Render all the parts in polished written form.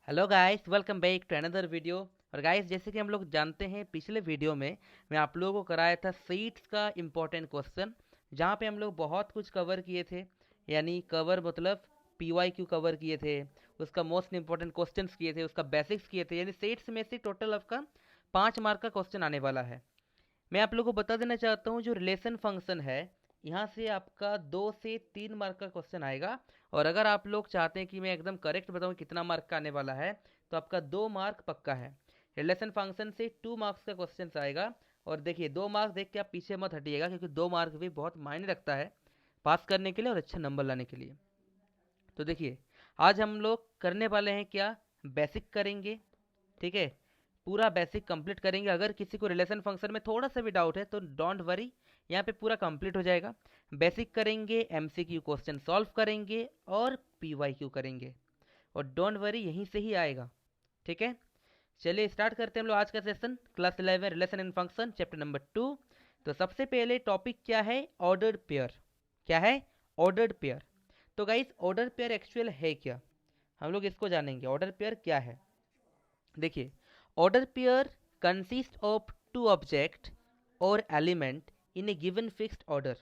Hello guys, welcome back to another video. और guys, जैसे कि हम लोग जानते हैं, पिछले वीडियो में मैं आप लोगों को कराया था सीट्स का इम्पोर्टेंट क्वेश्चन, जहाँ पे हम लोग बहुत कुछ कवर किए थे। यानी कवर मतलब पीवाईक्यू कवर किए थे, उसका मोस्ट इंपॉर्टेंट क्वेश्चंस किए थे, उसका बेसिक्स किए थे। यानी सीट्स में से टोटल आपका 5 मार्क का क्वेश्चन आने वाला है। मैं आप लोगों को बता देना चाहता हूँ, जो रिलेशन फंक्शन है, यहाँ से आपका 2 से 3 मार्क का क्वेश्चन आएगा। और अगर आप लोग चाहते हैं कि मैं एकदम करेक्ट बताऊँ कितना मार्क का आने वाला है, तो आपका 2 मार्क पक्का है। रिलेशन फंक्शन से 2 मार्क्स का क्वेश्चन आएगा। और देखिए, 2 मार्क्स देख के आप पीछे मत हटिएगा, क्योंकि 2 मार्क भी बहुत मायने रखता है पास करने के लिए और अच्छा नंबर लाने के लिए। तो देखिए, आज हम लोग करने वाले हैं क्या, बेसिक करेंगे। ठीक है, पूरा बेसिक कंप्लीट करेंगे। अगर किसी को रिलेशन फंक्शन में थोड़ा सा भी डाउट है तो डोंट वरी, यहाँ पे पूरा कंप्लीट हो जाएगा। बेसिक करेंगे, एमसीक्यू क्वेश्चन सॉल्व करेंगे और पीवाईक्यू करेंगे। और डोंट वरी, यहीं से ही आएगा। ठीक है, चलिए स्टार्ट करते हैं हम लोग आज का session. Class 11 relation and function, chapter number 2। तो सबसे पहले टॉपिक क्या है, ऑर्डर्ड पेयर। क्या है, ऑर्डर्ड पेयर। तो गाइस, ऑर्डर पेयर एक्चुअल है क्या, हम लोग इसको जानेंगे। ऑर्डर पेयर क्या है, देखिए। Order pair consist of two object और element in a given fixed order.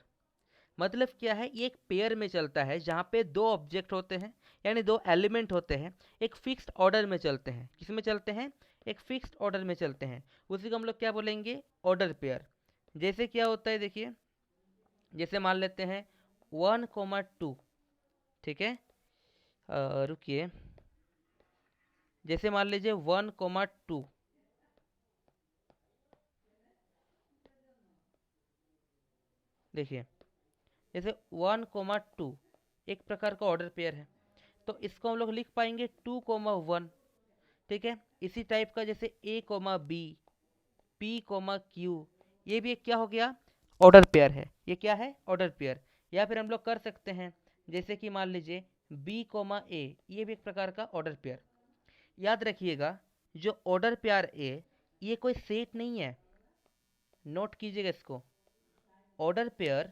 मतलब क्या है, ये एक पेयर में चलता है जहाँ पे 2 ऑब्जेक्ट होते हैं, यानी 2 एलिमेंट होते हैं, एक फिक्स्ड ऑर्डर में चलते हैं। किस में चलते हैं, एक फिक्स्ड ऑर्डर में चलते हैं। उसी को हम लोग क्या बोलेंगे, ऑर्डर पेयर। जैसे क्या होता है, देखिए, जैसे मान लेते हैं 1, 2। ठीक है, रुकिए, जैसे मान लीजिए 1, 2। देखिए, जैसे 1, 2 एक प्रकार का ऑर्डर पेयर है, तो इसको हम लोग लिख पाएंगे 2, 1। ठीक है, इसी टाइप का जैसे A, B, P, Q, ये भी एक क्या हो गया, ऑर्डर पेयर है। ये क्या है, ऑर्डर पेयर। या फिर हम लोग कर सकते हैं, जैसे कि मान लीजिए B, A, ये भी एक प्रकार का ऑर्डर पेयर। याद रखिएगा, जो ऑर्डर पेयर ए, ये कोई सेट नहीं है। नोट कीजिएगा इसको। Order pair,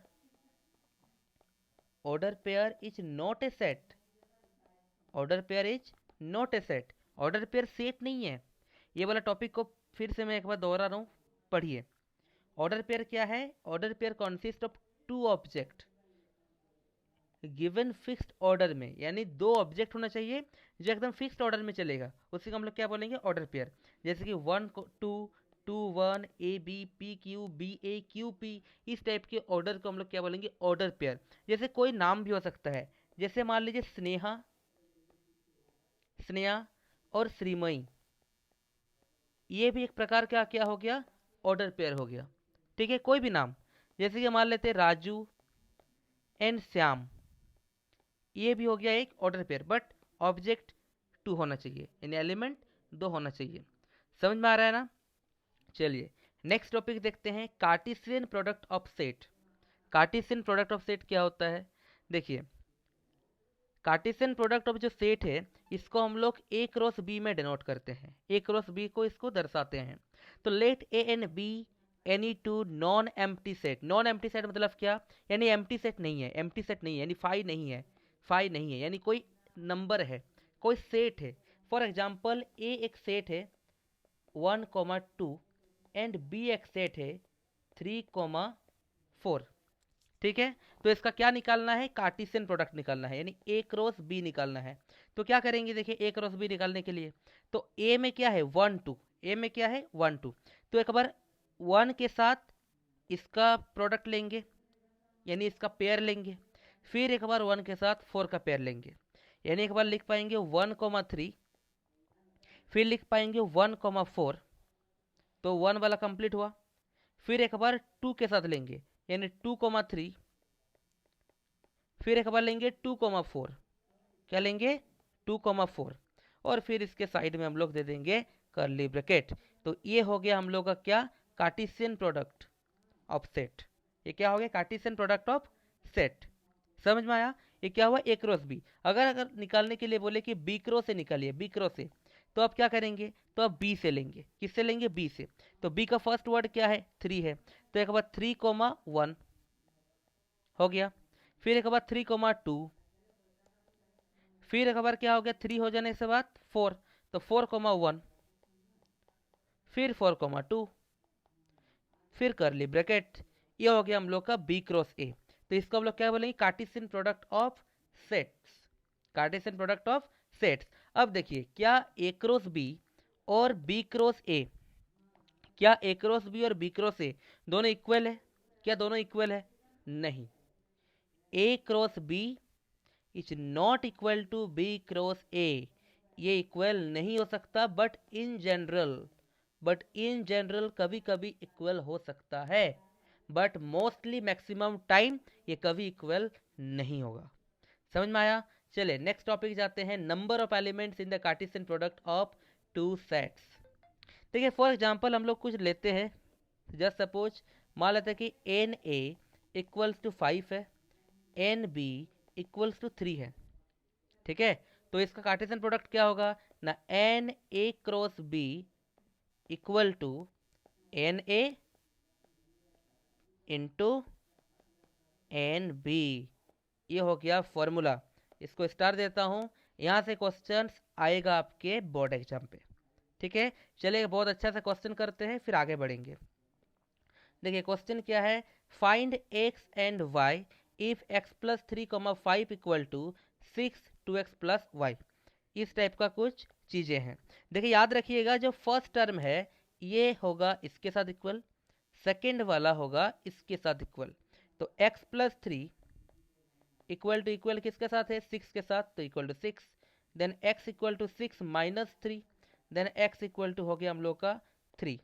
order pair is not a set. Order pair is not a set. Order pair set नहीं है। ये वाला टॉपिक को फिर से मैं एक बार दोहरा रहा हूँ, पढ़िए। ऑर्डर पेयर क्या है, order pair consist of two object given fixed order में, यानी 2 ऑब्जेक्ट होना चाहिए जो एकदम फिक्स्ड ऑर्डर में चलेगा, उसी को हम लोग क्या बोलेंगे, ऑर्डर पेयर। जैसे कि 1, 2, 2, 1, A, B, P, Q, B, A, Q, P, इस टाइप के ऑर्डर को हम लोग क्या बोलेंगे, ऑर्डर पेयर। जैसे कोई नाम भी हो सकता है, जैसे मान लीजिए स्नेहा, स्नेहा और श्रीमयी, ये भी एक प्रकार का क्या हो गया, ऑर्डर पेयर हो गया। ठीक है, कोई भी नाम, जैसे कि मान लेते हैं राजू एंड श्याम, ये भी हो गया एक ऑर्डर पेयर। बट ऑब्जेक्ट 2 होना चाहिए, इन एलिमेंट 2 होना चाहिए। समझ में आ रहा है ना। चलिए नेक्स्ट टॉपिक देखते हैं, Cartesian product of set. Cartesian product of set क्या होता है, देखिए। कार्टेशियन प्रोडक्ट ऑफ जो सेट है, इसको हम लोग ए क्रॉस बी में डिनोट करते हैं। ए क्रॉस बी को इसको दर्शाते हैं। तो let A and B any two non empty set. Non empty set मतलब क्या, यानी एम्प्टी सेट नहीं है, एम्प्टी सेट नहीं है, यानी फाई नहीं है। फाई नहीं है यानी कोई नंबर है, कोई सेट है। फॉर एग्जाम्पल, ए एक सेट है 1, 2 एंड बी एक सेट है 3, 4। ठीक है, तो इसका क्या निकालना है, कार्टेशियन प्रोडक्ट निकालना है, यानी ए क्रॉस बी निकालना है। तो क्या करेंगे, देखिए, ए क्रॉस बी निकालने के लिए, तो ए में क्या है 1, 2, ए में क्या है 1, 2। तो एक बार 1 के साथ इसका प्रोडक्ट लेंगे, यानी इसका पेयर लेंगे। फिर एक बार 1 के साथ 4 का पेयर लेंगे, यानी एक बार लिख पाएंगे 1, 3। फिर लिख पाएंगे 1, 4। तो 1 वाला कंप्लीट हुआ। फिर एक बार 2 के साथ लेंगे, यानी 2, 3। फिर एक बार लेंगे 2, 4। क्या लेंगे, 2, 4। और फिर इसके साइड में हम लोग दे देंगे कर्ली ब्रैकेट। तो ये हो गया हम लोग का क्या, कार्टेशियन प्रोडक्ट ऑफ सेट। ये क्या हो गया, कार्टेशियन प्रोडक्ट ऑफ सेट। समझ में आया। ये क्या हुआ, ए क्रॉस बी। अगर अगर निकालने के लिए बोले कि बी क्रॉस से निकालिए, बी क्रॉस से, तो आप क्या करेंगे, तो आप बी से लेंगे। किससे लेंगे, बी से। तो बी का फर्स्ट वर्ड क्या है, 3 है। तो एक बार 3, 1 हो गया। फिर एक बार 3, 2। फिर एक बार क्या हो गया, 3 हो जाने के बाद 4। तो 4,1, फिर 4,2, फिर करली ब्रैकेट। ये हो गया हम लोग का बी क्रॉस ए। तो इसको हम लोग क्या बोलेंगे, Cartesian product of sets, Cartesian product of sets. अब देखिए, क्या ए क्रॉस बी और बी क्रॉस ए, क्या ए क्रॉस बी और बी क्रॉस ए दोनों इक्वल है? क्या दोनों इक्वल है? नहीं, A cross B is not equal to B cross A, ये इक्वल नहीं हो सकता। बट इन जनरल कभी कभी इक्वल हो सकता है, बट मोस्टली मैक्सिमम टाइम ये कभी इक्वल नहीं होगा। समझ में आया? चलिए नेक्स्ट टॉपिक जाते हैं, number of elements in the Cartesian product of two sets. देखिए फॉर एग्जांपल हम लोग कुछ लेते हैं, जस्ट सपोज मान लेते हैं कि एन ए इक्वल्स टू 5 है, एन बी इक्वल्स टू 3 है। ठीक है, तो इसका कार्टेशियन प्रोडक्ट क्या होगा ना, n A cross B equal to n A into n B. ये हो गया फॉर्मूला, इसको स्टार देता हूँ। यहाँ से क्वेश्चन आएगा आपके बोर्ड एग्जाम पे। ठीक है, चलिए बहुत अच्छा सा क्वेश्चन करते हैं, फिर आगे बढ़ेंगे। देखिए क्वेश्चन क्या है, find x and y if x plus 3,5 equal to 6 2x plus y. इस टाइप का कुछ चीज़ें हैं। देखिए याद रखिएगा, जो फर्स्ट टर्म है ये होगा इसके साथ इक्वल, सेकेंड वाला होगा इसके साथ इक्वल। तो x प्लस 3 इक्वल किसके साथ है, 6 के साथ, तो equal to 6। Then x equal to 6 minus 3, then x equal to हो गया हम लोग का 3।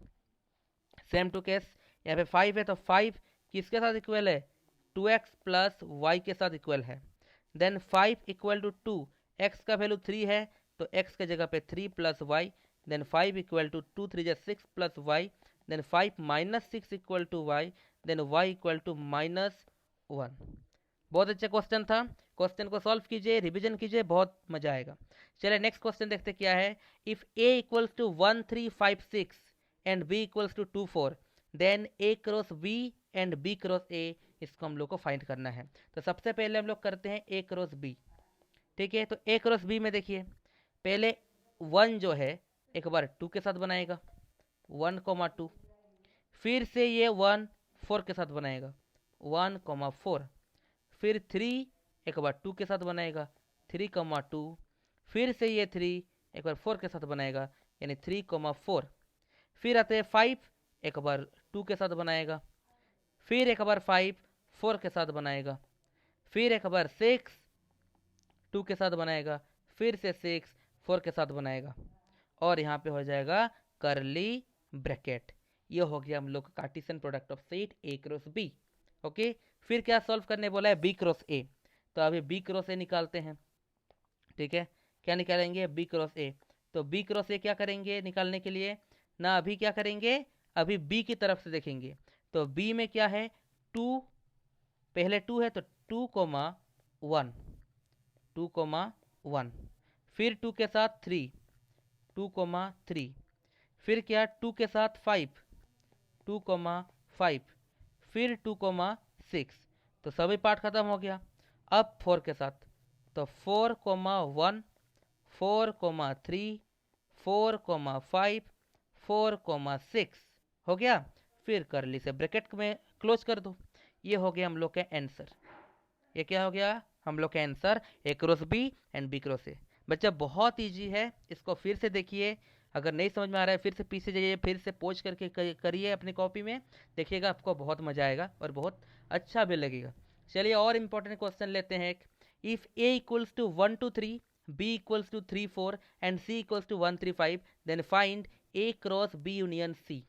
सेम टू केस यहाँ पे 5 है, तो 5 किसके साथ इक्वल है, 2x प्लस वाई के साथ इक्वल है। देन 5 इक्वल टू 2, x का वैल्यू 3 है, तो x के जगह पे 3 plus y. Then 5 equal to 2 3 जा 6 plus y. Then 5 minus 6 equal to y. Then y equal to minus 1। बहुत अच्छा क्वेश्चन था, क्वेश्चन को सॉल्व कीजिए, रिवीजन कीजिए, बहुत मजा आएगा। चलिए नेक्स्ट क्वेश्चन देखते क्या है, if a equals to 1 3 5 6 and b equals to 2 4, then a cross b and b cross a, इसको हम लोग को फाइंड करना है। तो सबसे पहले हम लोग करते हैं a क्रॉस b। ठीक है, तो a क्रॉस b में देखिए, पहले 1 जो है एक बार 2 के साथ बनाएगा, 1,2। फिर से ये 1 4 के साथ बनाएगा, 1,4। फिर 3 एक बार 2 के साथ बनाएगा, 3,2। फिर से ये 3 एक बार 4 के साथ बनाएगा, यानी 3,4। फिर आते हैं 5, एक बार 2 के साथ बनाएगा, फिर एक बार 5 4 के साथ बनाएगा, फिर एक बार 6 2 के साथ बनाएगा, फिर से 6 4 के साथ बनाएगा, और यहाँ पे हो जाएगा करली ब्रैकेट। ये हो गया हम लोग का cartesian product of set A cross B. Okay, फिर क्या सॉल्व करने बोला है, बी क्रॉस ए। तो अभी बी क्रॉस ए निकालते हैं। ठीक है, क्या निकालेंगे, बी क्रॉस ए। तो बी क्रॉस ए क्या करेंगे निकालने के लिए ना, अभी क्या करेंगे, अभी बी की तरफ से देखेंगे। तो बी में क्या है, 2, पहले 2 है तो 2,1, 2,1। फिर 2 के साथ 3, 2,3। फिर क्या 2 के साथ 5, 2,5। फिर 2,6। तो सभी पार्ट खत्म हो गया। अब 4 के साथ, तो 4,1, 4,3, 4,5, 4,6 हो गया। फिर करली से ब्रैकेट में क्लोज कर दो। ये हो गया हम लोग का आंसर। ये क्या हो गया, हम लोग का answer A cross B and B cross A. बच्चा बहुत इजी है, इसको फिर से देखिए, अगर नहीं समझ में आ रहा है फिर से पीछे जाइए, फिर से पोच करके करिए अपनी कॉपी में, देखिएगा आपको बहुत मजा आएगा और बहुत अच्छा भी लगेगा। चलिए और इम्पोर्टेंट क्वेश्चन लेते हैं। If A equals to 1 2 3, B equals to 3 4 and C equals to 1 3 5, then find A cross B union C.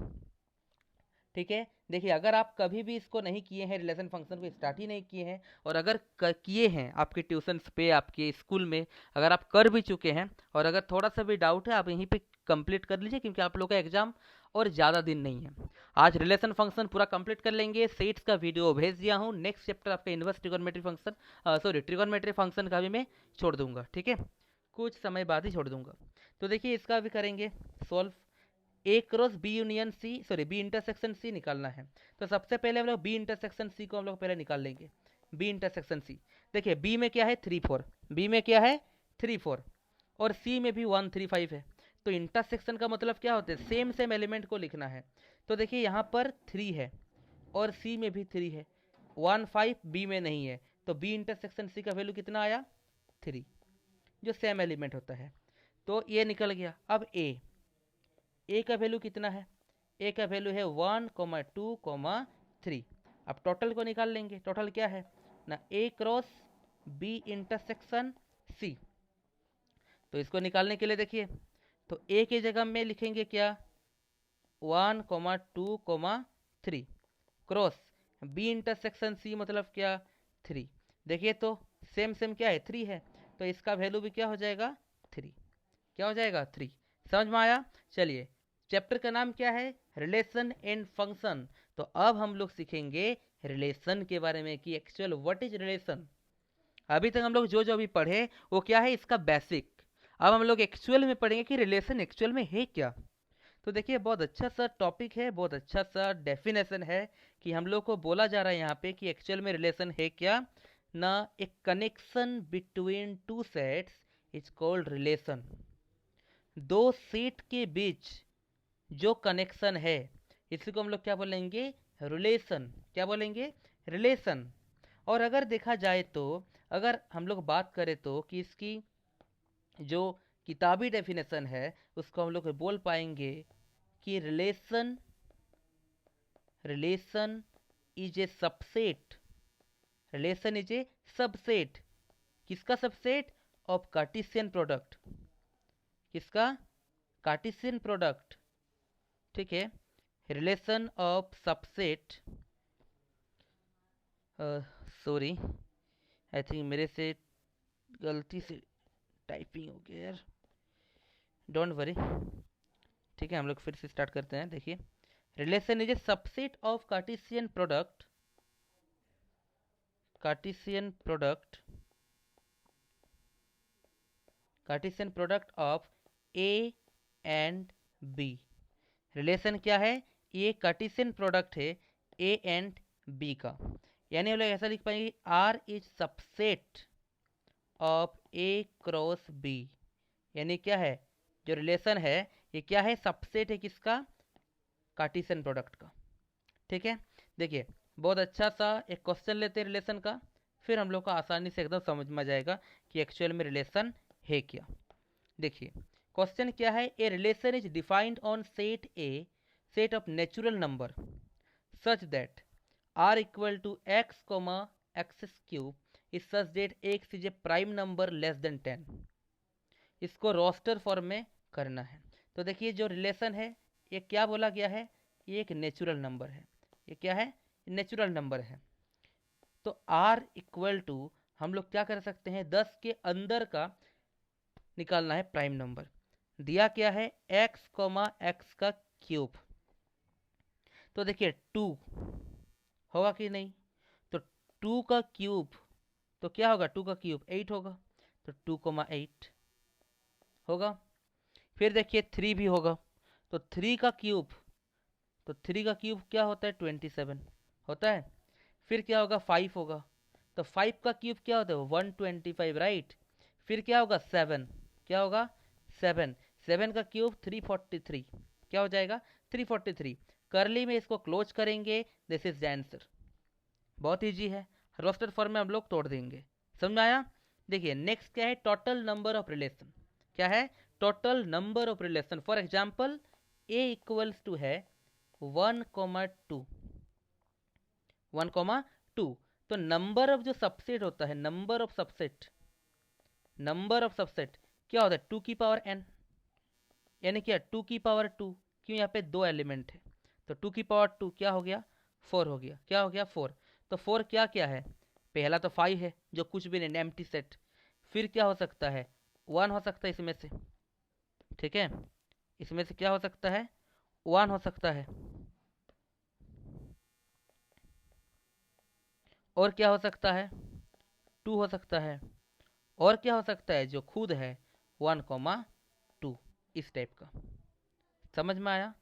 ठीक है, देखिए अगर आप कभी भी इसको नहीं किए हैं, रिलेशन फंक्शन को स्टार्ट ही नहीं किए हैं, और अगर किए हैं आपके ट्यूशन्स पे, आपके स्कूल में अगर आप कर भी चुके हैं, और अगर थोड़ा सा भी डाउट है आप यहीं पे कंप्लीट कर लीजिए, क्योंकि आप लोग का एग्जाम और ज़्यादा दिन नहीं है। आज रिलेशन फंक्शन पूरा कंप्लीट कर लेंगे, सेट्स का वीडियो भेज दिया हूँ। नेक्स्ट चैप्टर आपका inverse trigonometry function, sorry trigonometry function का भी मैं छोड़ दूंगा। ठीक है, कुछ समय बाद ही छोड़ दूंगा। तो देखिए इसका भी करेंगे solve. A cross B union C, sorry B intersection C निकालना है। तो सबसे पहले हम लोग बी इंटरसेक्शन सी को हम लोग पहले निकाल लेंगे। बी इंटरसेक्शन सी, देखिए बी में क्या है 3 4, बी में क्या है 3 4, और सी में भी 1 3 5 है। तो इंटरसेक्शन का मतलब क्या होता है, सेम सेम एलिमेंट को लिखना है। तो देखिए यहाँ पर 3 है और सी में भी 3 है, 1 5 बी में नहीं है, तो बी इंटरसेक्शन सी का वैल्यू कितना आया 3, जो सेम एलिमेंट होता है। तो ये निकल गया। अब ए का वैल्यू कितना है, ए का वैल्यू है 1 2 3। अब टोटल को निकाल लेंगे, टोटल क्या है ना, ए क्रॉस बी इंटरसेक्शन सी। तो इसको निकालने के लिए देखिए, तो ए की जगह में लिखेंगे क्या 1 2 3 क्रॉस बी इंटरसेक्शन सी मतलब क्या 3। देखिए तो सेम सेम क्या है 3 है, तो इसका वैल्यू भी क्या हो जाएगा 3, क्या हो जाएगा 3। समझ में आया। चलिए, चैप्टर का नाम क्या है, रिलेशन एंड फंक्शन। तो अब हम लोग सीखेंगे रिलेशन के बारे में कि एक्चुअल व्हाट इज रिलेशन। अभी तक हम लोग जो जो अभी पढ़े वो क्या है, इसका बेसिक। अब हम लोग एक्चुअल में पढ़ेंगे कि रिलेशन एक्चुअल में है क्या। तो देखिए, बहुत अच्छा सा टॉपिक है, बहुत अच्छा सा डेफिनेशन है कि हम लोग को बोला जा रहा है यहाँ पे कि एक्चुअल में रिलेशन है क्या ना, ए connection between two sets is called relation. दो सेट के बीच जो कनेक्शन है इसी को हम लोग क्या बोलेंगे, रिलेशन। क्या बोलेंगे, रिलेशन। और अगर देखा जाए तो, अगर हम लोग बात करें तो कि इसकी जो किताबी डेफिनेशन है उसको हम लोग बोल पाएंगे कि relation is a subset. Relation is a subset, किसका सबसेट, ऑफ कार्टेशियन प्रोडक्ट। किसका, कार्टेशियन प्रोडक्ट। ठीक है, relation of subset, sorry I think मेरे से गलती से टाइपिंग हो गया यार, डोंट वरी। ठीक है, हम लोग फिर से स्टार्ट करते हैं। देखिए, relation is a subset of cartesian product, cartesian product of A and B. Relation क्या है, ये कार्टेशियन प्रोडक्ट है ए एंड बी का। यानी हम लोग ऐसा लिख पाएंगे, R is subset of A cross B. यानी क्या है, जो रिलेशन है ये क्या है, सबसेट है किसका, कार्टेशियन प्रोडक्ट का। ठीक है, देखिए बहुत अच्छा सा एक क्वेश्चन लेते हैं रिलेशन का, फिर हम लोग को आसानी से एकदम समझ में आ जाएगा कि एक्चुअल में रिलेशन है क्या। देखिए क्वेश्चन क्या है, a relation is defined on set A, set of natural number such that R equal to x comma x cube is such that x is a prime number less than 10। इसको roster form में करना है। तो देखिए जो relation है ये क्या बोला गया है, ये एक नेचुरल नंबर है। ये क्या है, नेचुरल नंबर है। तो r इक्वल टू हम लोग क्या कर सकते हैं, 10 के अंदर का निकालना है प्राइम नंबर। दिया क्या है, x कोमा एक्स का क्यूब। तो देखिए 2 होगा कि नहीं, तो 2 का क्यूब तो क्या होगा, 2 का क्यूब 8 होगा, तो 2 कोमा 8 होगा। फिर देखिए 3 भी होगा, तो 3 का क्यूब, तो 3 का क्यूब क्या होता है 27 होता है। फिर क्या होगा 5 होगा, तो 5 का क्यूब क्या होता है 125 राइट। फिर क्या होगा 7, क्या होगा 7, 7 का क्यूब 343, क्या हो जाएगा 343। करली में इसको क्लोज करेंगे, दिस इज द आंसर। बहुत इजी है, रोस्टर फॉर्म में हम लोग तोड़ देंगे। समझ में आया। देखिए नेक्स्ट क्या है, टोटल नंबर ऑफ रिलेशन। क्या है, total number of relation. For example A equals to है 1,2, 1,2। तो नंबर ऑफ जो सबसेट होता है, नंबर ऑफ सबसेट क्या होता है 2 की पावर n, यानी क्या 2 की पावर 2, क्यों यहाँ पे 2 एलिमेंट है, तो 2 की पावर 2 क्या हो गया 4 हो गया। क्या हो गया 4। तो 4 क्या क्या है, पहला तो 5 है जो कुछ भी नहीं, एम्प्टी सेट। फिर क्या हो सकता है 1 हो सकता है इसमें से। ठीक है, इसमें से क्या हो सकता है 1 हो सकता है। और क्या हो सकता है 2 हो सकता है। और क्या हो सकता है जो खुद है 1,2, इस टाइप का। समझ में आया,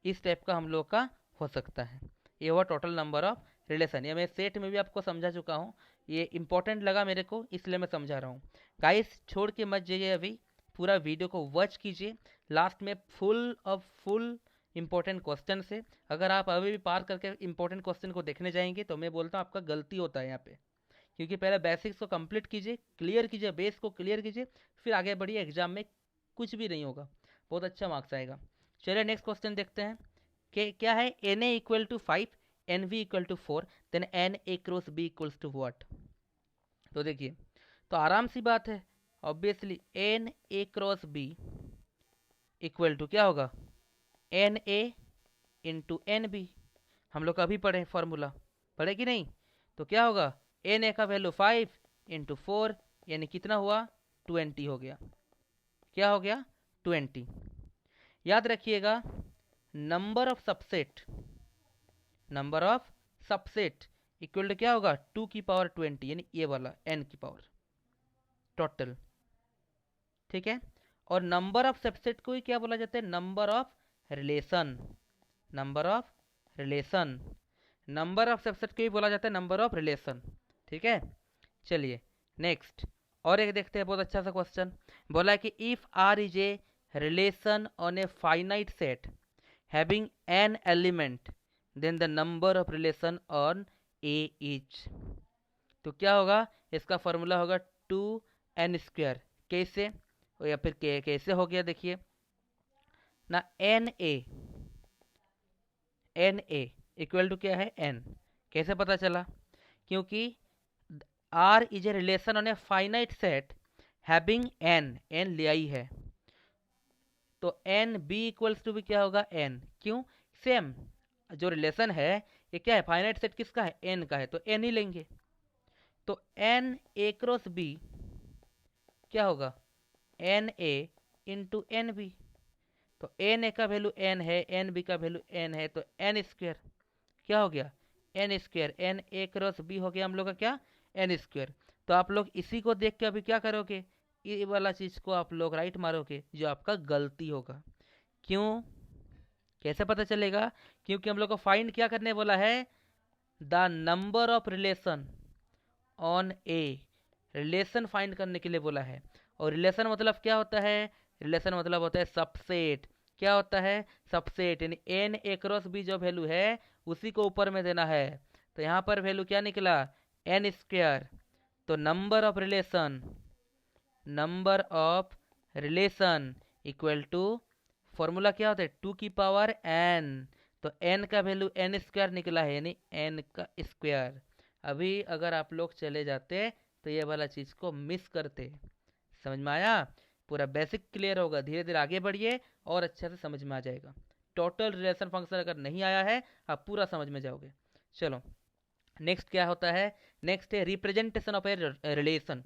इस टाइप का हम लोग का हो सकता है। ये हुआ टोटल नंबर ऑफ रिलेशन। ये मैं सेट में भी आपको समझा चुका हूँ, ये इंपॉर्टेंट लगा मेरे को इसलिए मैं समझा रहा हूँ। गाइस छोड़ के मत जाइए अभी, पूरा वीडियो को वॉच कीजिए, लास्ट में फुल इंपॉर्टेंट क्वेश्चन से। अगर आप अभी भी पार करके इंपॉर्टेंट क्वेश्चन को देखने जाएंगे तो मैं बोलता हूँ आपका गलती होता है यहाँ पे, क्योंकि पहले बेसिक्स को कंप्लीट कीजिए, क्लियर कीजिए, बेस को क्लियर कीजिए, फिर आगे बढ़िए। एग्जाम में कुछ भी नहीं होगा, बहुत अच्छा मार्क्स आएगा। चलिए नेक्स्ट क्वेश्चन देखते हैं कि क्या है। N A equal to 5, n B equal to 4, then n A cross B equals to what. तो देखिए, तो आराम सी बात है, obviously n A cross B equal to क्या होगा, n A into n B. हम लोग अभी पढ़े फॉर्मूला, पढ़े कि नहीं? तो क्या होगा, एन ए का वैल्यू 5 इंटू 4, यानी कितना हुआ, 20 हो गया। क्या हो गया, 20। याद रखिएगा, number of subset, number of subset equal to क्या होगा, 2 की पावर 20, यानी ये वाला n की पावर टोटल। ठीक है, और नंबर ऑफ सबसेट को ही क्या बोला जाता है, number of relation. Number of relation, number of subset को ही बोला जाता है नंबर ऑफ रिलेशन। ठीक है, चलिए नेक्स्ट और एक देखते हैं, बहुत अच्छा सा क्वेश्चन। बोला है कि if R is a relation on a finite set having n element, then the number of relation on A is. तो क्या होगा, इसका फॉर्मूला होगा 2n²। कैसे, या फिर कैसे हो गया, देखिए ना, एन ए इक्वल टू क्या है, n। कैसे पता चला, क्योंकि R is a relation on a finite set having n ले आई है, तो एन बी इक्वल्स टू भी क्या होगा, n। क्यों, सेम जो रिलेशन है ये क्या है, फाइनाइट सेट किसका है, n का है, तो n ही लेंगे। तो एन ए क्रॉस बी क्या होगा, n A into n B. तो एन ए का वैल्यू n है, एन बी का वैल्यू n है, तो n² क्या हो गया, n²। N A cross B हो गया हम लोग का क्या, n²। तो आप लोग इसी को देख के अभी क्या करोगे, ये वाला चीज को आप लोग राइट मारोगे, जो आपका गलती होगा। क्यों, कैसे पता चलेगा, क्योंकि हम लोग को फाइंड क्या करने बोला है, the number of relation on A. Relation find करने के लिए बोला है, और रिलेशन मतलब क्या होता है, रिलेशन मतलब होता है सबसेट। क्या होता है, सबसेट, यानी एन ए क्रॉस बी जो वैल्यू है उसी को ऊपर में देना है। तो यहाँ पर वैल्यू क्या निकला, n²। तो number of relation, number of relation equal to, formula क्या होता है, 2 की पावर n। तो n का वैल्यू n² निकला है, यानी n का स्क्वायर। अभी अगर आप लोग चले जाते तो ये वाला चीज को मिस करते। समझ में आया, पूरा बेसिक क्लियर होगा, धीरे धीरे आगे बढ़िए और अच्छे से समझ में आ जाएगा। टोटल रिलेशन फंक्शन अगर नहीं आया है आप पूरा समझ में जाओगे। चलो नेक्स्ट क्या होता है, नेक्स्ट है representation of a relation.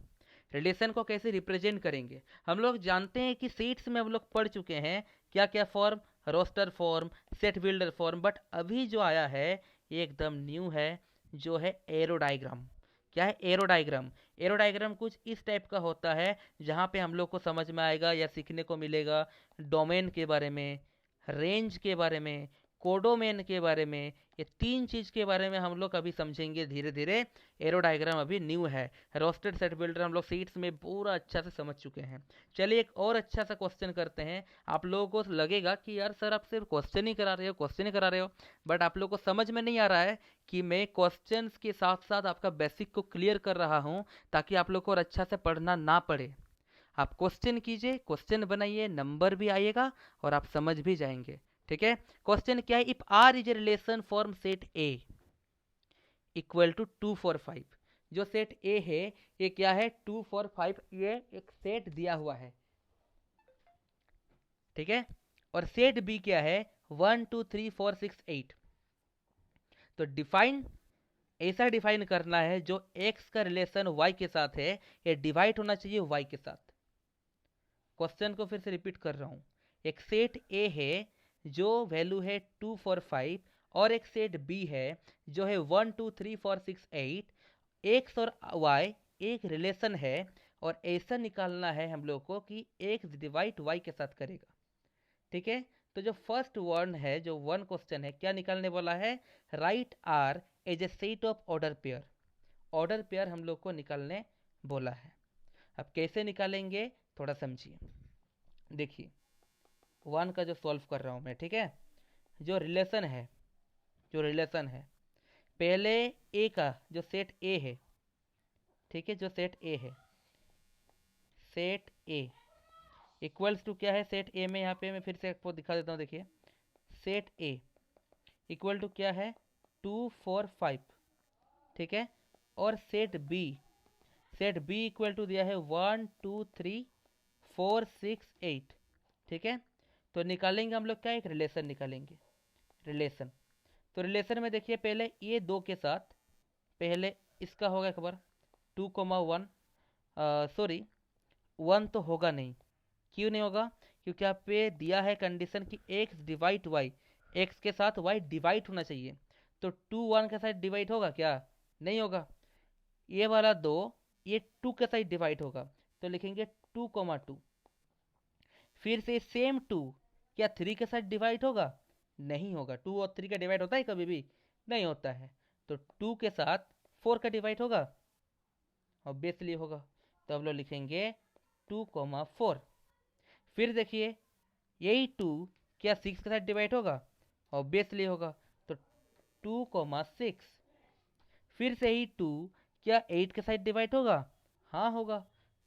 Relation को कैसे रिप्रेजेंट करेंगे, हम लोग जानते हैं कि सीट्स में हम लोग पढ़ चुके हैं क्या क्या form, roster form, set builder form, but अभी जो आया है ये एकदम न्यू है, जो है एरो डायग्राम। क्या है, एरो डायग्राम। एरो डायग्राम कुछ इस टाइप का होता है जहाँ पे हम लोग को समझ में आएगा या सीखने को मिलेगा डोमेन के बारे में, रेंज के बारे में, कोडोमेन के बारे में। ये 3 चीज के बारे में हम लोग अभी समझेंगे धीरे धीरे। एरो डायग्राम अभी न्यू है, रोस्टेड सेट बिल्डर हम लोग सीट्स में पूरा अच्छा से समझ चुके हैं। चलिए एक और अच्छा सा क्वेश्चन करते हैं। आप लोगों को लगेगा कि यार सर आप सिर्फ क्वेश्चन ही करा रहे हो, क्वेश्चन ही करा रहे हो, बट आप लोग को समझ में नहीं आ रहा है कि मैं क्वेश्चन के साथ साथ आपका बेसिक को क्लियर कर रहा हूँ, ताकि आप लोग को और अच्छा से पढ़ना ना पड़े। आप क्वेश्चन कीजिए, क्वेश्चन बनाइए, नंबर भी आएगा और आप समझ भी जाएंगे। ठीक है, क्वेश्चन क्या है, if R is a relation from set A equal to 2 4 5। जो सेट ए है ये क्या है, 2 4 5, ये एक सेट दिया हुआ है। ठीक है, और सेट बी क्या है, 1 2 3 4 6 8। तो डिफाइन, ऐसा डिफाइन करना है जो x का रिलेशन y के साथ है ये डिवाइड होना चाहिए y के साथ। क्वेश्चन को फिर से रिपीट कर रहा हूं, एक सेट ए है जो वैल्यू है 2 4 5, और एक सेट बी है जो है 1 2 3 4 6 8। एक्स और वाई एक रिलेशन है, और ऐसा निकालना है हम लोग को कि एक्स डिवाइड वाई के साथ करेगा। ठीक है, तो जो फर्स्ट वन है, जो वन क्वेश्चन है, क्या निकालने वाला है, right R is a set of order pair. Order pair हम लोग को निकालने बोला है। अब कैसे निकालेंगे थोड़ा समझिए। देखिए 1 का जो सॉल्व कर रहा हूँ मैं, ठीक है, जो रिलेशन है, जो रिलेशन है पहले ए का जो सेट ए है, ठीक है, जो सेट ए है, सेट ए इक्वल्स टू क्या है, सेट ए में यहाँ पे मैं फिर से आपको दिखा देता हूँ, देखिए सेट ए इक्वल टू क्या है 2 4 5, ठीक है, और सेट बी इक्वल टू दिया है 1 2 3 4 6 8, ठीक है। तो निकालेंगे हम लोग क्या, एक रिलेशन निकालेंगे, रिलेशन। तो रिलेशन में देखिए पहले ये दो के साथ, पहले इसका होगा एक बार 2 1, सॉरी 1 तो होगा नहीं, क्यों नहीं होगा, क्योंकि यहाँ पे दिया है कंडीशन कि एक्स डिवाइड वाई, एक्स के साथ वाई डिवाइड होना चाहिए। तो 2 1 के साथ डिवाइड होगा क्या, नहीं होगा। ये वाला 2 ये 2 के साथ डिवाइड होगा, तो लिखेंगे 2 2। फिर से सेम 2 क्या 3 के साथ डिवाइड होगा, नहीं होगा। 2 और 3 का डिवाइड होता है कभी भी, नहीं होता है। तो 2 के साथ 4 का डिवाइड होगा, ऑब्वियसली होगा। तो हम लोग लिखेंगे 2 4। फिर देखिए यही 2 क्या 6 के साथ डिवाइड होगा, ऑब्वियसली होगा। तो 2 6। फिर से ही 2 क्या 8 के साथ डिवाइड होगा, हाँ होगा।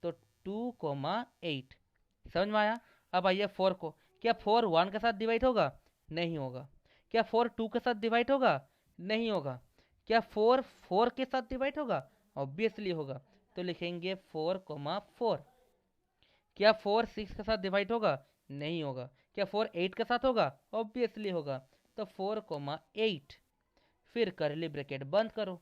तो 2 8। समझ में आया। अब आइए 4 को, क्या 4 1 के साथ डिवाइड होगा, नहीं होगा। क्या 4 2 के साथ डिवाइड होगा, नहीं होगा। क्या 4 4 के साथ डिवाइड होगा, ऑब्वियसली होगा। तो लिखेंगे 4 4। क्या 4 6 के साथ डिवाइड होगा, नहीं होगा। क्या 4 8 के साथ होगा, ऑब्वियसली होगा। तो 4 8। फिर करली ब्रैकेट बंद करो,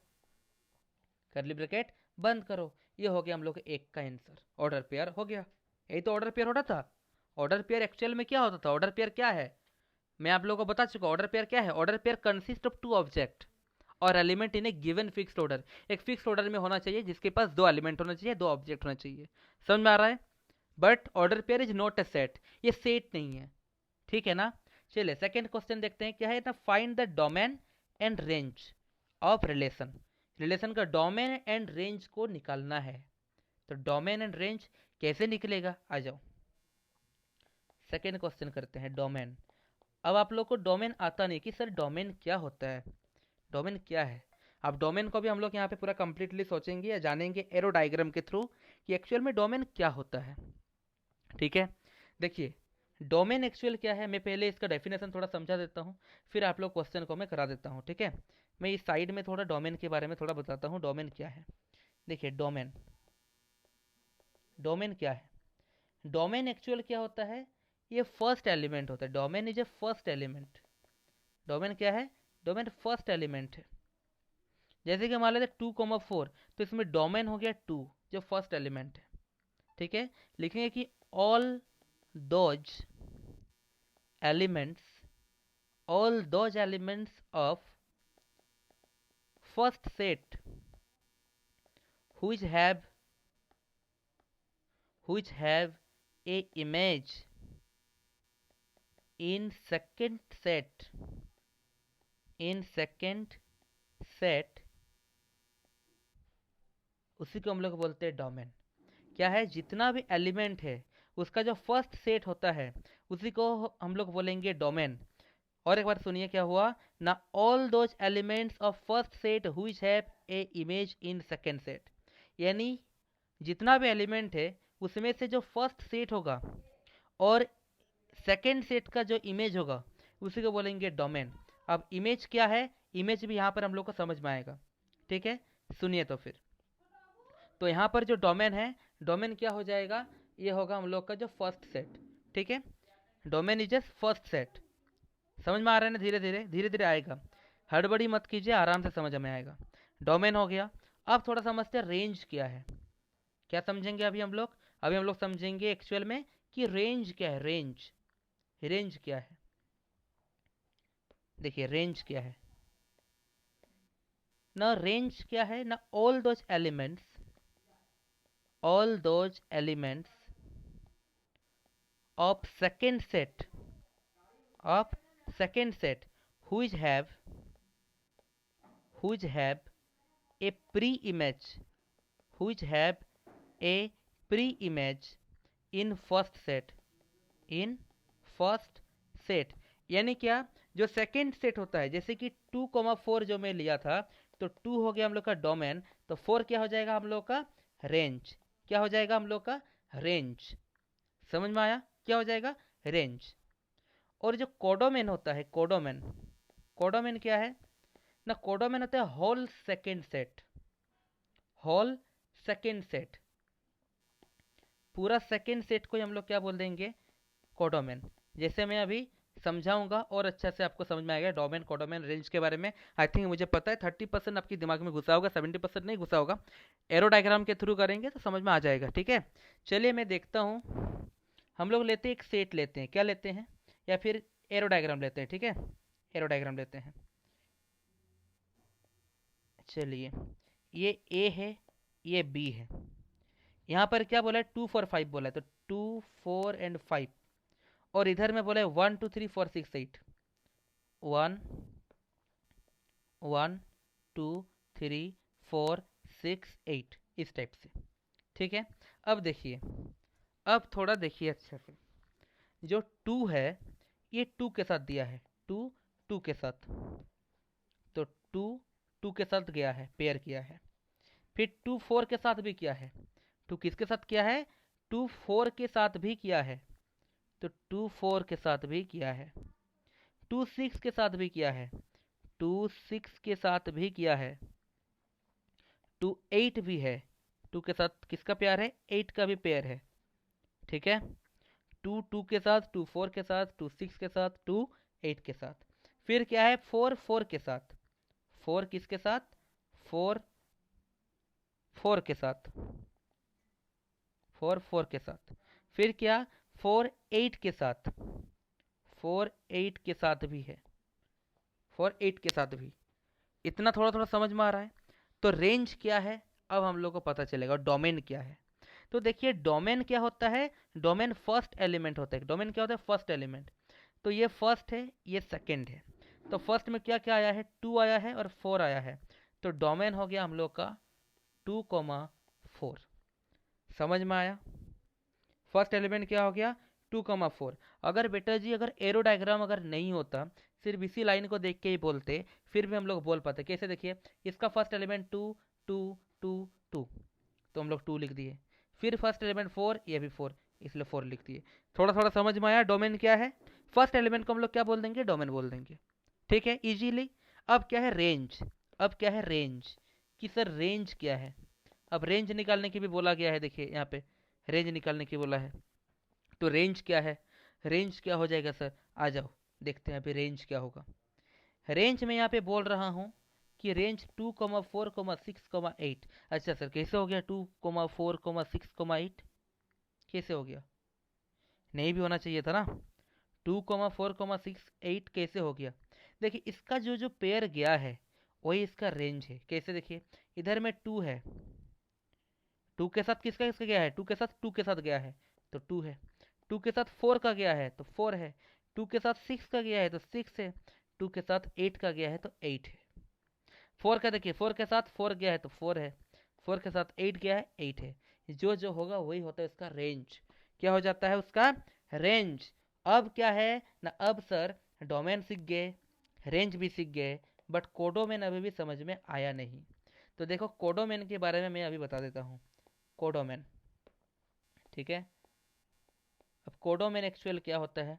करली ब्रैकेट बंद करो। ये हो गया हम लोग एक का आंसर, ऑर्डर पेयर हो गया। यही तो ऑर्डर पेयर होता था। ऑर्डर पेयर एक्चुअल में क्या होता था, ऑर्डर पेयर क्या है, मैं आप लोगों को बता चुका। ऑर्डर पेयर क्या है, order pair consist of 2 object और element in a given fixed order. एक फिक्स्ड ऑर्डर में होना चाहिए जिसके पास 2 एलिमेंट होना चाहिए, 2 ऑब्जेक्ट होना चाहिए। समझ में आ रहा है। But order pair is not a set, ये सेट नहीं है, ठीक है ना। चलिए सेकंड क्वेश्चन देखते हैं, क्या है ना, find the domain and range of relation. Relation का डोमेन एंड रेंज को निकालना है। तो डोमेन एंड रेंज कैसे निकलेगा, आ जाओ सेकंड क्वेश्चन करते हैं, डोमेन। अब आप लोग को डोमेन आता नहीं कि सर डोमेन क्या होता है, डोमेन क्या है। अब डोमेन को भी हम लोग यहाँ पे पूरा कंप्लीटली सोचेंगे या जानेंगे एरो डायग्राम के थ्रू कि एक्चुअल में डोमेन क्या होता है, ठीक है। देखिए डोमेन एक्चुअल क्या है, मैं पहले इसका डेफिनेशन थोड़ा समझा देता हूँ, फिर आप लोग क्वेश्चन को मैं करा देता हूँ, ठीक है। मैं इस साइड में थोड़ा डोमेन के बारे में थोड़ा बताता हूँ, डोमेन क्या है। देखिए डोमेन, डोमेन क्या है, डोमेन एक्चुअल क्या होता है, ये फर्स्ट एलिमेंट होता है। Domain is a first element. Domain क्या है, डोमेन फर्स्ट एलिमेंट है। जैसे कि मान लेते 2 4, तो इसमें डोमेन हो गया 2 जो फर्स्ट एलिमेंट है, ठीक है। लिखेंगे कि all those elements, all those elements of first set which have a image in second set, उसी को हम लोग बोलते हैं डोमेन। क्या है, जितना भी एलिमेंट है उसका जो फर्स्ट सेट होता है उसी को हम लोग बोलेंगे डोमेन। और एक बार सुनिए क्या हुआ ना, all those elements of first set which have a image in second set, यानी जितना भी एलिमेंट है उसमें से जो फर्स्ट सेट होगा और सेकेंड सेट का जो इमेज होगा उसी को बोलेंगे डोमेन। अब इमेज क्या है, इमेज भी यहाँ पर हम लोग को समझ में आएगा, ठीक है। सुनिए तो फिर, तो यहाँ पर जो डोमेन है, डोमेन क्या हो जाएगा, ये होगा हम लोग का जो फर्स्ट सेट, ठीक है। Domain is just first set. समझ में आ रहा है ना, धीरे धीरे धीरे धीरे आएगा, हड़बड़ी मत कीजिए, आराम से समझ में आएगा। डोमेन हो गया। अब थोड़ा समझते हैं रेंज क्या है। क्या समझेंगे अभी हम लोग, अभी हम लोग समझेंगे एक्चुअल में कि रेंज क्या है। रेंज, रेंज क्या है, देखिए रेंज क्या है ना, रेंज क्या है ना, all those elements, all those elements of second set, of second set which have a pre-image, which have a pre-image in first set, in first set, यानी क्या, जो सेकेंड सेट होता है, जैसे कि 2,4 जो मैं लिया था, तो 2 हो गया हम लोग का डोमेन, तो 4 क्या हो जाएगा हम लोग का रेंज। क्या हो जाएगा हम लोग का रेंज। समझ में आया, क्या हो जाएगा रेंज। और जो कोडोमेन होता है, कोडोमेन, कोडोमेन क्या है ना, कोडोमेन होता है whole second set, whole second set, पूरा सेकेंड सेट को हम लोग क्या बोल देंगे कोडोमेन। जैसे मैं अभी समझाऊंगा और अच्छा से आपको समझ में आएगा डोमेन कोडोमेन रेंज के बारे में। आई थिंक मुझे पता है 30% आपके दिमाग में घुसा होगा, 70% नहीं घुसा होगा। एरो डायग्राम के थ्रू करेंगे तो समझ में आ जाएगा, ठीक है। चलिए मैं देखता हूँ, हम लोग लेते हैं एक सेट लेते हैं, क्या लेते हैं, या फिर एरो डायग्राम लेते हैं, ठीक है, एरो डायग्राम लेते हैं। चलिए, ये ए है, ये बी है, यहाँ पर क्या बोला है 2 4 5 बोला है, तो 2 4 एंड 5, और इधर में बोला है 1 2 3 4 6 8, 1 1 2 3 4 6 8, इस टाइप से, ठीक है। अब देखिए, अब थोड़ा देखिए अच्छा से, जो 2 है ये 2 के साथ दिया है, 2 2 के साथ, तो 2 2 के साथ गया है, पेयर किया है। फिर 2 4 के साथ भी किया है, 2 किसके साथ किया है, 2 4 के साथ भी किया है, तो 2 4 के साथ भी किया है। 2 6 के साथ भी किया है, 2 6 के साथ भी किया है। 2 8 भी है, 2 के साथ किसका पेयर है, 8 का भी पेयर है, ठीक है। 2 2 के साथ, 2 4 के साथ, 2 6 के साथ, 2 8 के साथ। फिर क्या है 4 4 के साथ, 4 किसके साथ, 4 4 के साथ, 4 4 के साथ। फिर क्या 4 8 के साथ, 4 8 के साथ भी है, 4 8 के साथ भी। इतना थोड़ा थोड़ा समझ में आ रहा है। तो रेंज क्या है अब हम लोग को पता चलेगा, डोमेन क्या है। तो देखिए डोमेन क्या होता है, डोमेन फर्स्ट एलिमेंट होता है। डोमेन क्या होता है, फर्स्ट एलिमेंट। तो ये फर्स्ट है, ये सेकंड है। तो फर्स्ट में क्या क्या आया है, 2 आया है और 4 आया है, तो डोमेन हो गया हम लोग का 2,4। समझ में आया, फर्स्ट एलिमेंट क्या हो गया 2,4। अगर बेटा जी अगर एरो डायग्राम अगर नहीं होता, सिर्फ इसी लाइन को देख के ही बोलते, फिर भी हम लोग बोल पाते। कैसे, देखिए इसका फर्स्ट एलिमेंट 2 2 2 2, तो हम लोग 2 लिख दिए। फिर फर्स्ट एलिमेंट 4, ये भी 4, इसलिए 4 लिख दिए। थोड़ा थोड़ा समझ में आया डोमेन क्या है। फर्स्ट एलिमेंट को हम लोग क्या बोल देंगे, डोमेन बोल देंगे, ठीक है, इजीली। अब क्या है रेंज, अब क्या है रेंज, कि सर रेंज क्या है। अब रेंज निकालने की भी बोला गया है, देखिए यहाँ पे रेंज निकालने की बोला है। तो रेंज क्या है, रेंज क्या हो जाएगा सर, आ जाओ देखते हैं अभी रेंज क्या होगा। रेंज में यहाँ पे बोल रहा हूँ कि रेंज 2,4,6,8। अच्छा सर कैसे हो गया 2,4,6,8, कैसे हो गया, नहीं भी होना चाहिए था ना, 2,4,6,8 कैसे हो गया। देखिए इसका जो जो पेयर गया है वही इसका रेंज है। कैसे, देखिए इधर में 2 है, 2 के साथ किसका किसका गया है, 2 के साथ 2 के साथ गया है तो 2 है। 2 के साथ 4 का गया है तो 4 है। 2 के साथ 6 का गया है तो 6 है। 2 के साथ 8 का गया है तो 8 है। 4 का देखिए 4 के साथ 4 गया है तो 4 है। 4 के साथ 8 गया है 8 है। जो जो होगा वही होता है इसका रेंज। क्या हो जाता है उसका रेंज। अब क्या है ना, अब सर डोमेन सीख गए, रेंज भी सीख गए, बट कोडोमेन अभी भी समझ में आया नहीं। तो देखो कोडोमेन के बारे में मैं अभी बता देता हूँ। कोडोमेन, ठीक है। अब कोडोमेन एक्चुअल क्या होता है,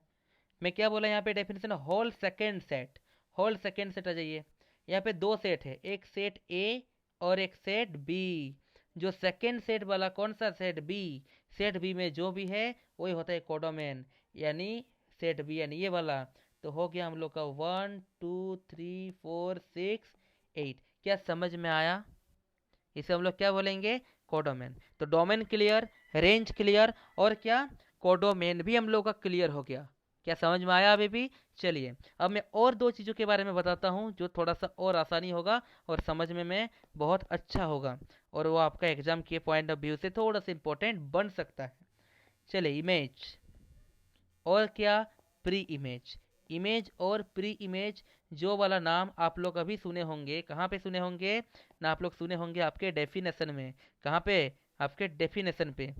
मैं क्या बोला यहाँ पे definition, whole second set. Whole second set आ जाइए, यहाँ पे दो सेट है, एक सेट ए और एक सेट बी। जो सेकेंड सेट वाला कौन सा, सेट बी। सेट बी में जो भी है वही होता है कोडोमेन, यानी सेट बी यानी ये वाला। तो हो गया हम लोग का 1 2 3 4 6 8। क्या समझ में आया, इसे हम लोग क्या बोलेंगे कोडोमेन। तो डोमेन क्लियर, रेंज क्लियर, और क्या कोडोमेन भी हम लोग का क्लियर हो गया। क्या समझ में आया अभी भी। चलिए अब मैं और दो चीज़ों के बारे में बताता हूँ जो थोड़ा सा और आसानी होगा और समझ में बहुत अच्छा होगा, और वो आपका एग्जाम के पॉइंट ऑफ व्यू से थोड़ा सा इंपॉर्टेंट बन सकता है। चलिए इमेज और क्या प्री इमेज। इमेज और प्री इमेज जो वाला नाम आप लोग अभी सुने होंगे, कहाँ पे सुने होंगे ना, आप लोग सुने होंगे आपके डेफिनेशन में। कहाँ पे, आपके डेफिनेशन पे।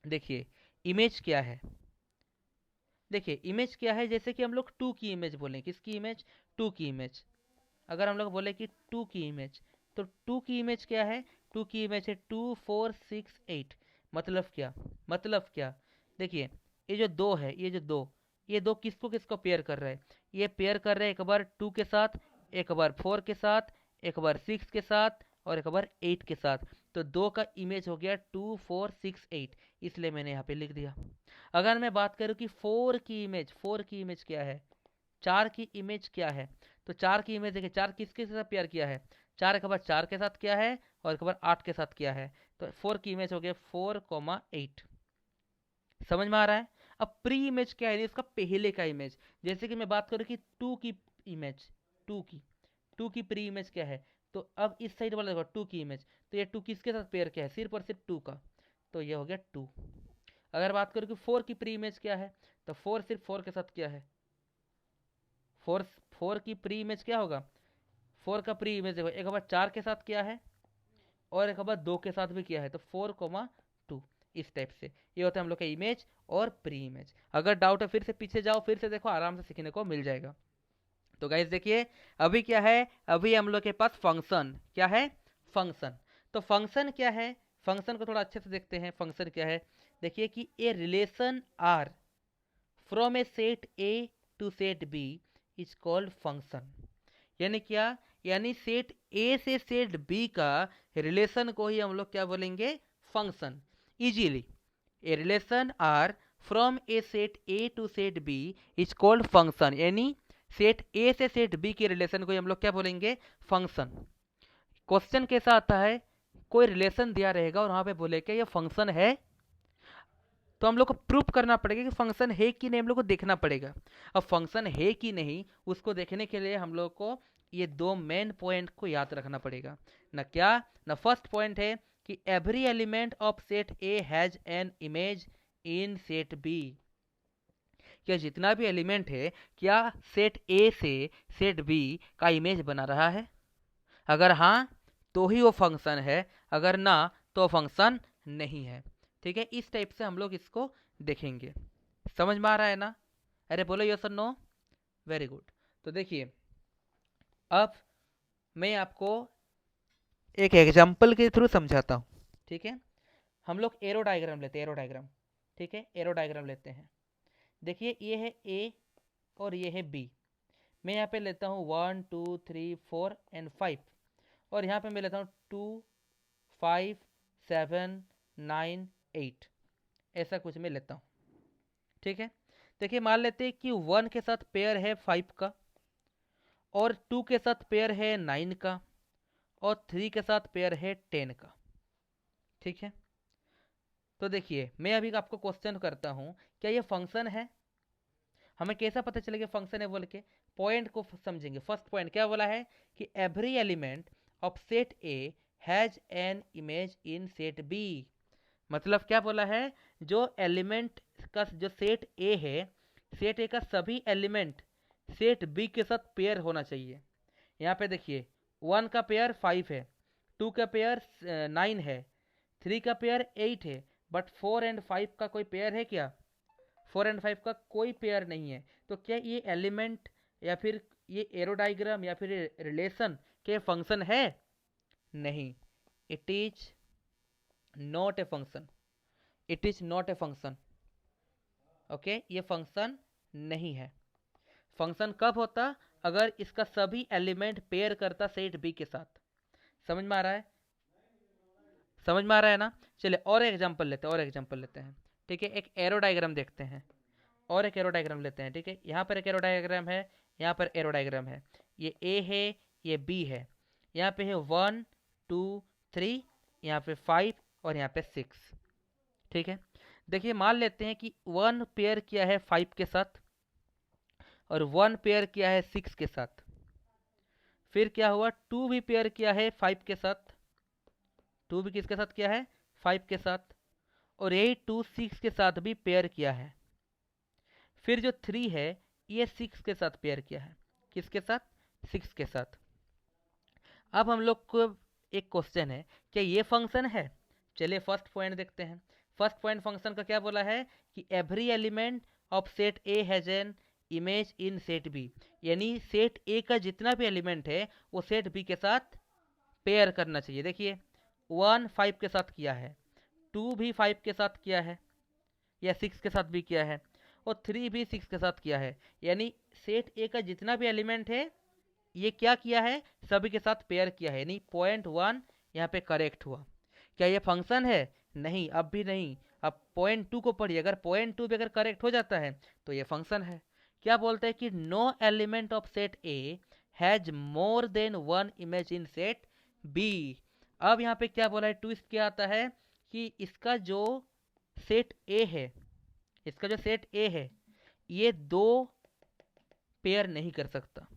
देखिए इमेज क्या है, देखिए इमेज क्या है, जैसे कि हम लोग टू की इमेज बोलें, किसकी इमेज, टू की इमेज। अगर हम लोग बोले कि टू की इमेज, तो टू की इमेज क्या है, टू की इमेज है 2 4 6 8। मतलब क्या, मतलब क्या, देखिए ये जो दो है, ये दो किसको किसको पेयर कर रहा है, ये पेयर कर रहे हैं एक बार टू के साथ, एक बार फोर के साथ, एक बार सिक्स के साथ, और एक बार एट के साथ। तो दो का इमेज हो गया 2 4 6 8, इसलिए मैंने यहाँ पे लिख दिया। अगर मैं बात करूँ कि फोर की इमेज क्या है, चार की इमेज क्या है, तो चार की इमेज देखिए, चार किसके साथ पेयर किया है, चार के बाद चार के साथ किया है, और एक बार आठ के साथ किया है। तो फोर की इमेज हो गया 4 8। समझ में आ रहा है। अब प्री इमेज क्या है, इसका पहले का इमेज। जैसे कि मैं बात करूं कि टू की इमेज, टू की टू की प्री इमेज क्या है, तो अब इस साइड वाला देखो टू की इमेज, तो ये टू किसके साथ पेयर क्या है, सिर्फ और सिर्फ टू का, तो ये हो गया टू। अगर बात करूं कि फोर की प्री इमेज क्या है, तो फोर सिर्फ फोर के साथ क्या है, फोर फोर की प्री इमेज क्या होगा, फोर का प्री इमेज देखो, एक बार चार के साथ किया है, और एक बार दो के साथ भी किया है, तो 4 2। इस टाइप से ये होता है हम लोग का इमेज और प्री इमेज। अगर डाउट है फिर से पीछे जाओ, फिर से देखो, आराम से सीखने को मिल जाएगा। तो गाइस देखिए, अभी क्या है, अभी हम लोग के पास फंक्शन क्या है, फंक्शन। तो फंक्शन क्या है, फंक्शन को थोड़ा अच्छे से देखते हैं, फंक्शन क्या है। देखिए कि a relation R from a set A to set B is called function. यानी क्या, यानी सेट ए से सेट बी का रिलेशन को ही हम लोग क्या बोलेंगे, function. Easily, a relation R from a set A to set B is called function, यानी सेट ए से सेट बी के रिलेशन को ही हम लोग क्या बोलेंगे, फंक्शन। क्वेश्चन कैसा आता है, कोई रिलेशन दिया रहेगा और वहां पे बोले क्या ये फंक्शन है, तो हम लोग को प्रूफ करना पड़ेगा कि फंक्शन है कि नहीं, हम लोग को देखना पड़ेगा। अब फंक्शन है कि नहीं, उसको देखने के लिए हम लोग को ये दो मेन पॉइंट को याद रखना पड़ेगा। ना क्या, ना फर्स्ट पॉइंट है कि every element of set A has an image in set B. क्या जितना भी एलिमेंट है, क्या सेट ए से सेट बी का इमेज बना रहा है, अगर हाँ तो ही वो फंक्शन है, अगर ना तो फंक्शन नहीं है। ठीक है, इस टाइप से हम लोग इसको देखेंगे। समझ में आ रहा है ना, अरे बोलो यस और नो, वेरी गुड। तो देखिए, अब मैं आपको एक एग्जाम्पल के थ्रू समझाता हूँ। ठीक है, हम लोग एरो डायग्राम लेते हैं, एरो डायग्राम। ठीक है, एरो डायग्राम लेते हैं। देखिए ये है ए और ये है बी। मैं यहाँ पे लेता हूँ 1 2 3 4 एंड 5, और यहाँ पे मैं लेता हूँ 2 5 7 9 8, ऐसा कुछ मैं लेता हूँ। ठीक है, देखिए मान लेते हैं कि 1 के साथ पेयर है 5 का, और 2 के साथ पेयर है 9 का, और 3 के साथ पेयर है 10 का। ठीक है, तो देखिए मैं अभी आपको क्वेश्चन करता हूँ, क्या ये फंक्शन है, हमें कैसा पता चलेगा फंक्शन है बोल के, पॉइंट को समझेंगे। फर्स्ट पॉइंट क्या बोला है कि every element of set A has an image in set B. मतलब क्या बोला है, जो एलिमेंट का जो सेट ए है, सेट ए का सभी एलिमेंट सेट बी के साथ पेयर होना चाहिए। यहाँ पे देखिए 1 का पेयर 5 है, 2 का पेयर 9 है, 3 का पेयर 8 है, बट 4 एंड 5 का कोई पेयर है क्या, 4 एंड 5 का कोई पेयर नहीं है। तो क्या ये एलिमेंट या फिर ये एरोडाइग्राम या फिर रिलेशन के फंक्शन है, नहीं, it is not a function, it is not a function. Okay, ये फंक्शन नहीं है। फंक्शन कब होता, अगर इसका सभी एलिमेंट पेयर करता सेट बी के साथ। समझ में आ रहा है, समझ में आ रहा है ना। चलिए और एग्जांपल लेते हैं, और एग्जांपल लेते हैं। ठीक है, एक एरो डायग्राम देखते हैं, और एक एरो डायग्राम लेते हैं। ठीक है, यहाँ पर एक एरो डायग्राम है, यहाँ पर एरो डायग्राम है, ये ए है, ये बी है, यहाँ पे है 1 2 3, यहाँ पे 5, और यहाँ पे 6। ठीक है, देखिए मान लेते हैं कि 1 पेयर किया है 5 के साथ, और 1 पेयर किया है 6 के साथ। फिर क्या हुआ, 2 भी पेयर किया है 5 के साथ, 2 भी किसके साथ किया है, 5 के साथ, और यही 2 6 के साथ भी पेयर किया है। फिर जो 3 है, ये 6 के साथ पेयर किया है, किसके साथ, 6 के साथ। अब हम लोग को एक क्वेश्चन है, क्या ये फंक्शन है। चलिए फर्स्ट पॉइंट देखते हैं। फर्स्ट पॉइंट फंक्शन का क्या बोला है कि every element of set A has an image in set B, यानी सेट ए का जितना भी एलिमेंट है वो सेट बी के साथ पेयर करना चाहिए। देखिए 1 5 के साथ किया है, 2 भी 5 के साथ किया है, या 6 के साथ भी किया है, और 3 भी 6 के साथ किया है। यानी सेट ए का जितना भी एलिमेंट है ये क्या किया है, सभी के साथ पेयर किया है, यानी पॉइंट 1 यहाँ पे करेक्ट हुआ। क्या ये फंक्शन है? नहीं, अब भी नहीं। अब पॉइंट 2 को पढ़िए, अगर पॉइंट 2 भी अगर करेक्ट हो जाता है तो ये फंक्शन है। क्या बोलते हैं कि no element of set A has more than one image in set B. अब यहाँ पे क्या बोला है, ट्विस्ट क्या आता है कि इसका जो सेट ए है, इसका जो सेट ए है ये 2 पेयर नहीं कर सकता।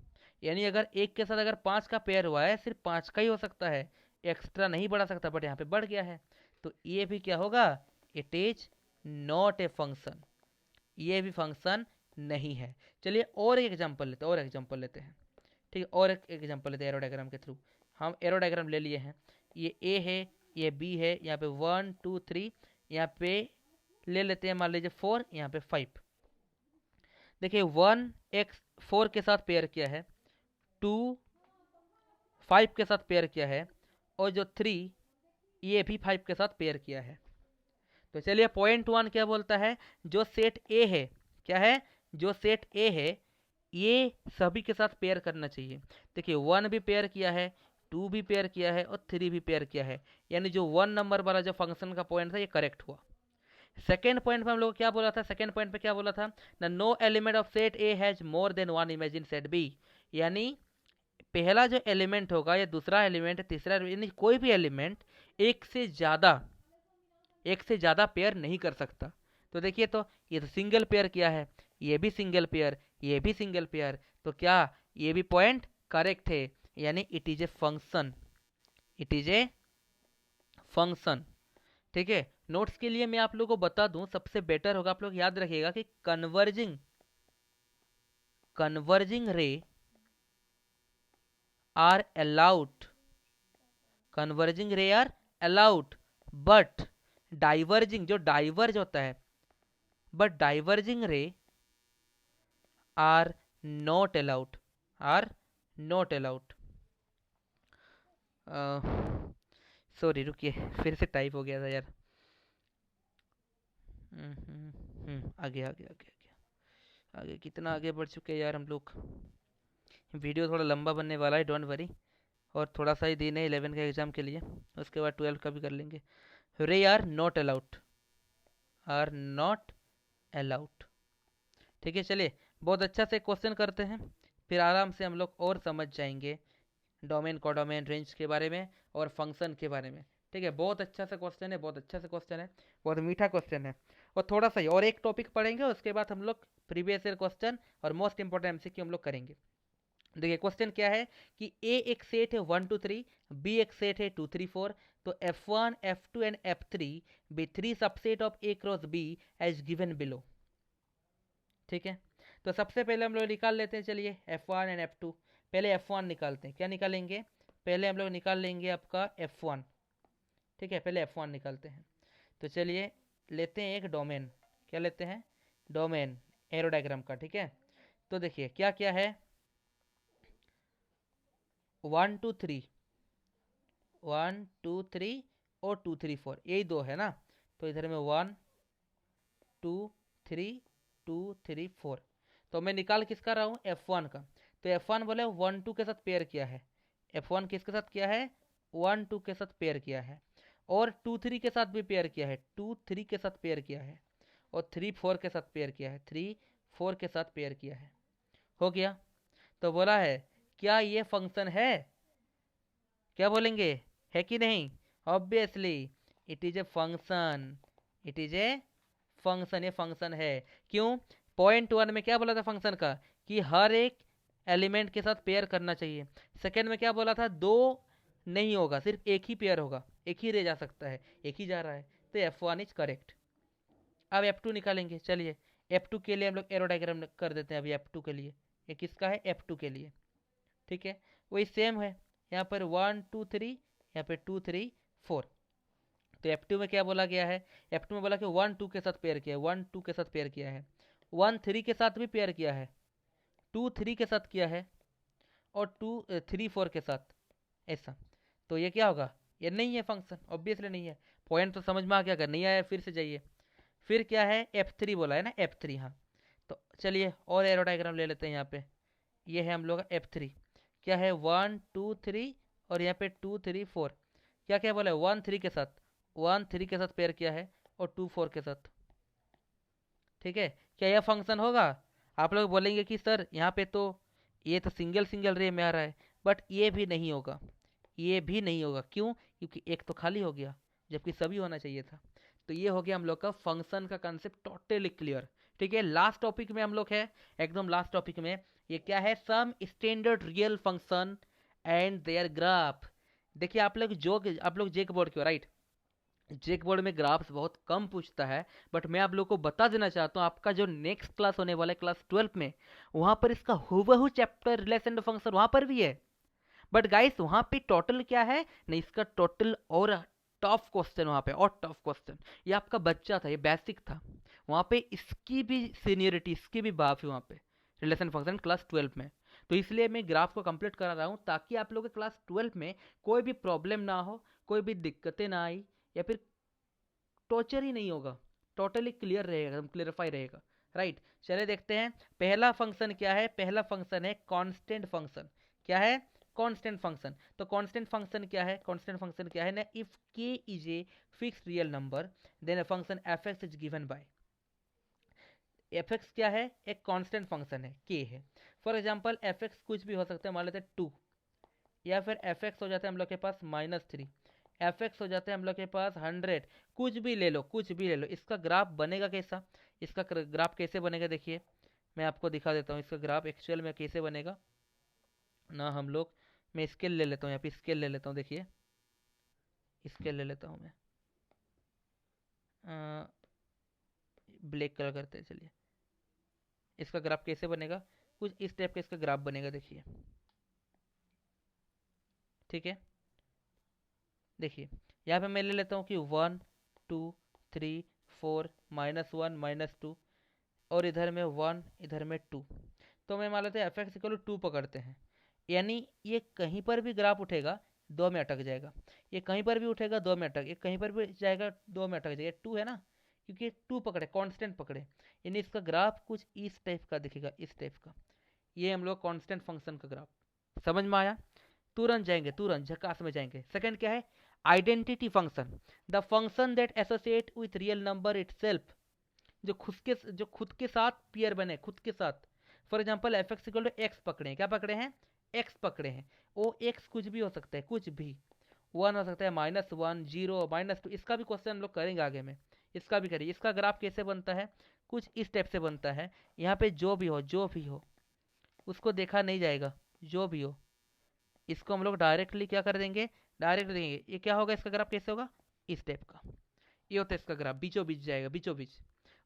यानी अगर एक के साथ अगर 5 का पेयर हुआ है, सिर्फ 5 का ही हो सकता है, एक्स्ट्रा नहीं बढ़ा सकता, बट यहाँ पे बढ़ गया है, तो ये भी क्या होगा, it is not a function, ये भी फंक्शन नहीं है। चलिए और एक एग्जांपल लेते हैं, और एग्जांपल लेते हैं, ठीक है, और एक एग्जांपल लेते हैं एरो डायग्राम के थ्रू। हम एरो डायग्राम ले लिए हैं, ये ए है, ये बी है, यहाँ पे 1 2 3, यहाँ पे ले लेते हैं मान लीजिए 4, यहाँ पे 5। देखिए 1 एक्स 4 के साथ पेयर किया है, 2 5 के साथ पेयर किया है, और जो 3 ये भी 5 के साथ पेयर किया है। तो चलिए पॉइंट 1 क्या बोलता है, जो सेट ए है, क्या है, जो सेट ए है ये सभी के साथ पेयर करना चाहिए। देखिए 1 भी पेयर किया है, 2 भी पेयर किया है, और 3 भी पेयर किया है, यानी जो 1 नंबर वाला जो फंक्शन का पॉइंट था ये करेक्ट हुआ। सेकेंड पॉइंट पे हम लोग क्या बोला था, सेकेंड पॉइंट पे क्या बोला था ना, no element of set A has more than one image in set B. यानी पहला जो एलिमेंट होगा या दूसरा एलिमेंट, तीसरा, यानी कोई भी एलिमेंट एक से ज़्यादा पेयर नहीं कर सकता। तो देखिए, तो ये तो सिंगल पेयर किया है, ये भी सिंगल पेयर, ये भी सिंगल पेयर, तो क्या ये भी पॉइंट करेक्ट है, यानी it is a function, it is a function. ठीक है, नोट्स के लिए मैं आप लोगों को बता दूं, सबसे बेटर होगा आप लोग याद रखिएगा कि converging ray are allowed, converging ray are allowed, but diverging, जो डाइवर्ज होता है, but diverging ray are not allowed, are not allowed. Sorry रुकिए, फिर से टाइप हो गया था यार। आगे आगे आगे आगे आगे कितना आगे बढ़ चुके हैं यार हम लोग। वीडियो थोड़ा लंबा बनने वाला है, डोंट वरी, और थोड़ा सा ही दिन है 11 के एग्ज़ाम के लिए, उसके बाद 12 का भी कर लेंगे। Ray are not allowed, are not allowed. ठीक है, चलिए बहुत अच्छा से क्वेश्चन करते हैं, फिर आराम से हम लोग और समझ जाएंगे डोमेन, कोडोमेन, रेंज के बारे में और फंक्शन के बारे में। ठीक है, बहुत अच्छा सा क्वेश्चन है, बहुत अच्छा सा क्वेश्चन है, बहुत मीठा क्वेश्चन है। और थोड़ा सा ही और एक टॉपिक पढ़ेंगे, उसके बाद हम लोग प्रीवियस ईयर क्वेश्चन और मोस्ट इंपॉर्टेंट एमसीक्यू हम लोग करेंगे। देखिए क्वेश्चन क्या है कि ए एक सेट है 1 2 3, बी एक सेट है 2 3 4, तो F1 F2 and F3 be 3 subset of A cross B as given below. ठीक है, तो सबसे पहले हम लोग निकाल लेते हैं, चलिए F1 एंड F2। पहले F1 निकालते हैं, क्या निकालेंगे, पहले हम लोग निकाल लेंगे आपका F1। ठीक है, पहले F1 निकालते हैं। तो चलिए लेते हैं एक डोमेन, क्या लेते हैं, डोमेन एरो डायग्राम का। ठीक है, तो देखिए क्या क्या है, 1 2 3, 1 2 3 और 2 3 4, यही दो है ना। तो इधर में 1 2 3 2 3 4, तो मैं निकाल किसका रहा हूँ, F1 का। तो F1 बोले 1 2 के साथ पेयर किया है, F1 किसके साथ किया है, 1 2 के साथ पेयर किया है, और 2 3 के साथ भी पेयर किया है, 2 3 के साथ पेयर किया है, और 3 4 के साथ पेयर किया है, 3 4 के साथ पेयर किया है। हो गया, तो बोला है क्या ये फंक्शन है, क्या बोलेंगे, है कि नहीं, obviously it is a function, it is a function, ये फंक्शन है। क्यों, पॉइंट 1 में क्या बोला था फंक्शन का, कि हर एक एलिमेंट के साथ पेयर करना चाहिए। सेकेंड में क्या बोला था, दो नहीं होगा, सिर्फ एक ही पेयर होगा, एक ही रह जा सकता है, एक ही जा रहा है, तो F1 इज करेक्ट। अब F2 निकालेंगे, चलिए F2 के लिए हम लोग एरो डायग्राम कर देते हैं अभी। F2 के लिए ये किसका है, F2 के लिए। ठीक है, वही सेम है, यहाँ पर 1 2 3, यहाँ पे 2 3 4। तो F2 में क्या बोला गया है, F2 में बोला कि 1 2 के साथ पेयर किया है, 1 2 के साथ पेयर किया है, 1 3 के साथ भी पेयर किया है, 2 3 के साथ किया है, और 2 3 4 के साथ, ऐसा। तो ये क्या होगा, ये नहीं है फंक्शन, ऑब्वियसली नहीं है। पॉइंट तो समझ में आ गया, अगर नहीं आया फिर से जाइए। फिर क्या है, F3 बोला है ना, F3, हाँ। तो चलिए और एरो डायग्राम ले लेते हैं यहाँ पे। ये है हम लोग का F3, क्या है 1 2 3, और यहाँ पे 2 3 4, क्या क्या बोला है 1 3 के साथ, 1 3 के साथ पेयर किया है, और 2 4 के साथ। ठीक है, क्या यह फंक्शन होगा? आप लोग बोलेंगे कि सर यहाँ पे तो ये तो सिंगल सिंगल रे में आ रहा है, बट ये भी नहीं होगा, ये भी नहीं होगा। क्यों? क्योंकि एक तो खाली हो गया, जबकि सभी होना चाहिए था। तो ये हो गया हम लोग का फंक्शन का कंसेप्ट टोटली क्लियर। ठीक है, लास्ट टॉपिक में हम लोग है, एकदम लास्ट टॉपिक में। ये क्या है, some standard real function and their graph. देखिए आप लोग जेक बोर्ड के हो, राइट? जेक बोर्ड में ग्राफ्स बहुत कम पूछता है, बट मैं आप लोग को बता देना चाहता हूँ, आपका जो नेक्स्ट क्लास होने वाला है क्लास 12 में, वहां पर इसका हूबहू चैप्टर रिलेशन फंक्शन वहां पर भी है। बट गाइस वहां पे टोटल क्या है, नहीं इसका टोटल और टफ क्वेश्चन, वहां पे और टफ क्वेश्चन। ये आपका बच्चा था, ये बेसिक था, वहां पे इसकी भी सीनियरिटी, इसकी भी बात है वहां पे रिलेशन फंक्शन क्लास 12 में। तो इसलिए मैं ग्राफ को कंप्लीट करा रहा हूँ, ताकि आप लोगों के क्लास 12 में कोई भी प्रॉब्लम ना हो, कोई भी दिक्कतें ना आई, या फिर टॉर्चर ही नहीं होगा, टोटली क्लियर रहेगा, एकदम क्लियरिफाई रहेगा। राइट, चले देखते हैं पहला फंक्शन क्या है। पहला फंक्शन है कांस्टेंट फंक्शन। क्या है? Constant function. तो कांस्टेंट फंक्शन क्या है? कांस्टेंट फंक्शन क्या है ना, if k is a fixed real number then a function fx is given by. fx क्या है? एक कांस्टेंट फंक्शन है, k है। फॉर एग्जांपल fx कुछ भी हो सकता है, मान लेते हैं 2, या फिर fx हो जाता है हम लोग के पास -3, fx हो जाता है हम लोग के पास 100, कुछ भी ले लो, कुछ भी ले लो। इसका ग्राफ बनेगा कैसा? इसका ग्राफ कैसे बनेगा, देखिए मैं आपको दिखा देता हूँ इसका ग्राफ एक्चुअल में कैसे बनेगा ना। हम लोग, मैं स्केल ले लेता हूँ, यहाँ पे स्केल ले लेता हूँ, देखिए स्केल ले लेता हूँ मैं, ब्लैक कलर करते हैं। चलिए, इसका ग्राफ कैसे बनेगा, कुछ इस टाइप का इसका ग्राफ बनेगा, देखिए। ठीक है, देखिए यहाँ पे मैं ले लेता हूँ कि 1 2 3 4 -1 -2, और इधर में 1, इधर में 2। तो मैं मान लेते हैं एफ एक्स इक्वल 2 पकड़ते हैं, यानी ये कहीं पर भी ग्राफ उठेगा 2 में अटक जाएगा, ये कहीं पर भी उठेगा 2 में अटक, ये कहीं पर भी जाएगा 2 में अटक जाएगा। 2 है ना, क्योंकि 2 पकड़े, कांस्टेंट पकड़े, यानी इसका ग्राफ कुछ इस टाइप का दिखेगा, इस टाइप का। ये हम लोग कांस्टेंट फंक्शन का ग्राफ। समझ में आया? तुरंत जाएंगे, तुरंत झकास में जाएंगे। सेकंड क्या है? Identity function, the function that associate with real number itself, जो खुद के साथ पेयर बने, खुद के साथ। For example f x equal to x पकड़े हैं, क्या पकड़े हैं? एक्स पकड़े हैं। ओ एक्स कुछ भी हो सकता है, कुछ भी 1 हो सकता है, -1 0 -2। इसका भी क्वेश्चन हम लोग करेंगे आगे में, इसका भी करिए। इसका ग्राफ कैसे बनता है? कुछ इस टाइप से बनता है। यहाँ पे जो भी हो, जो भी हो, उसको देखा नहीं जाएगा, जो भी हो, इसको हम लोग डायरेक्टली क्या कर देंगे, डायरेक्ट देंगे। ये क्या होगा, इसका ग्राफ कैसे होगा? इस टाइप का। ये होता है इसका ग्राफ, बीचों बीच जाएगा, बीचों बीच।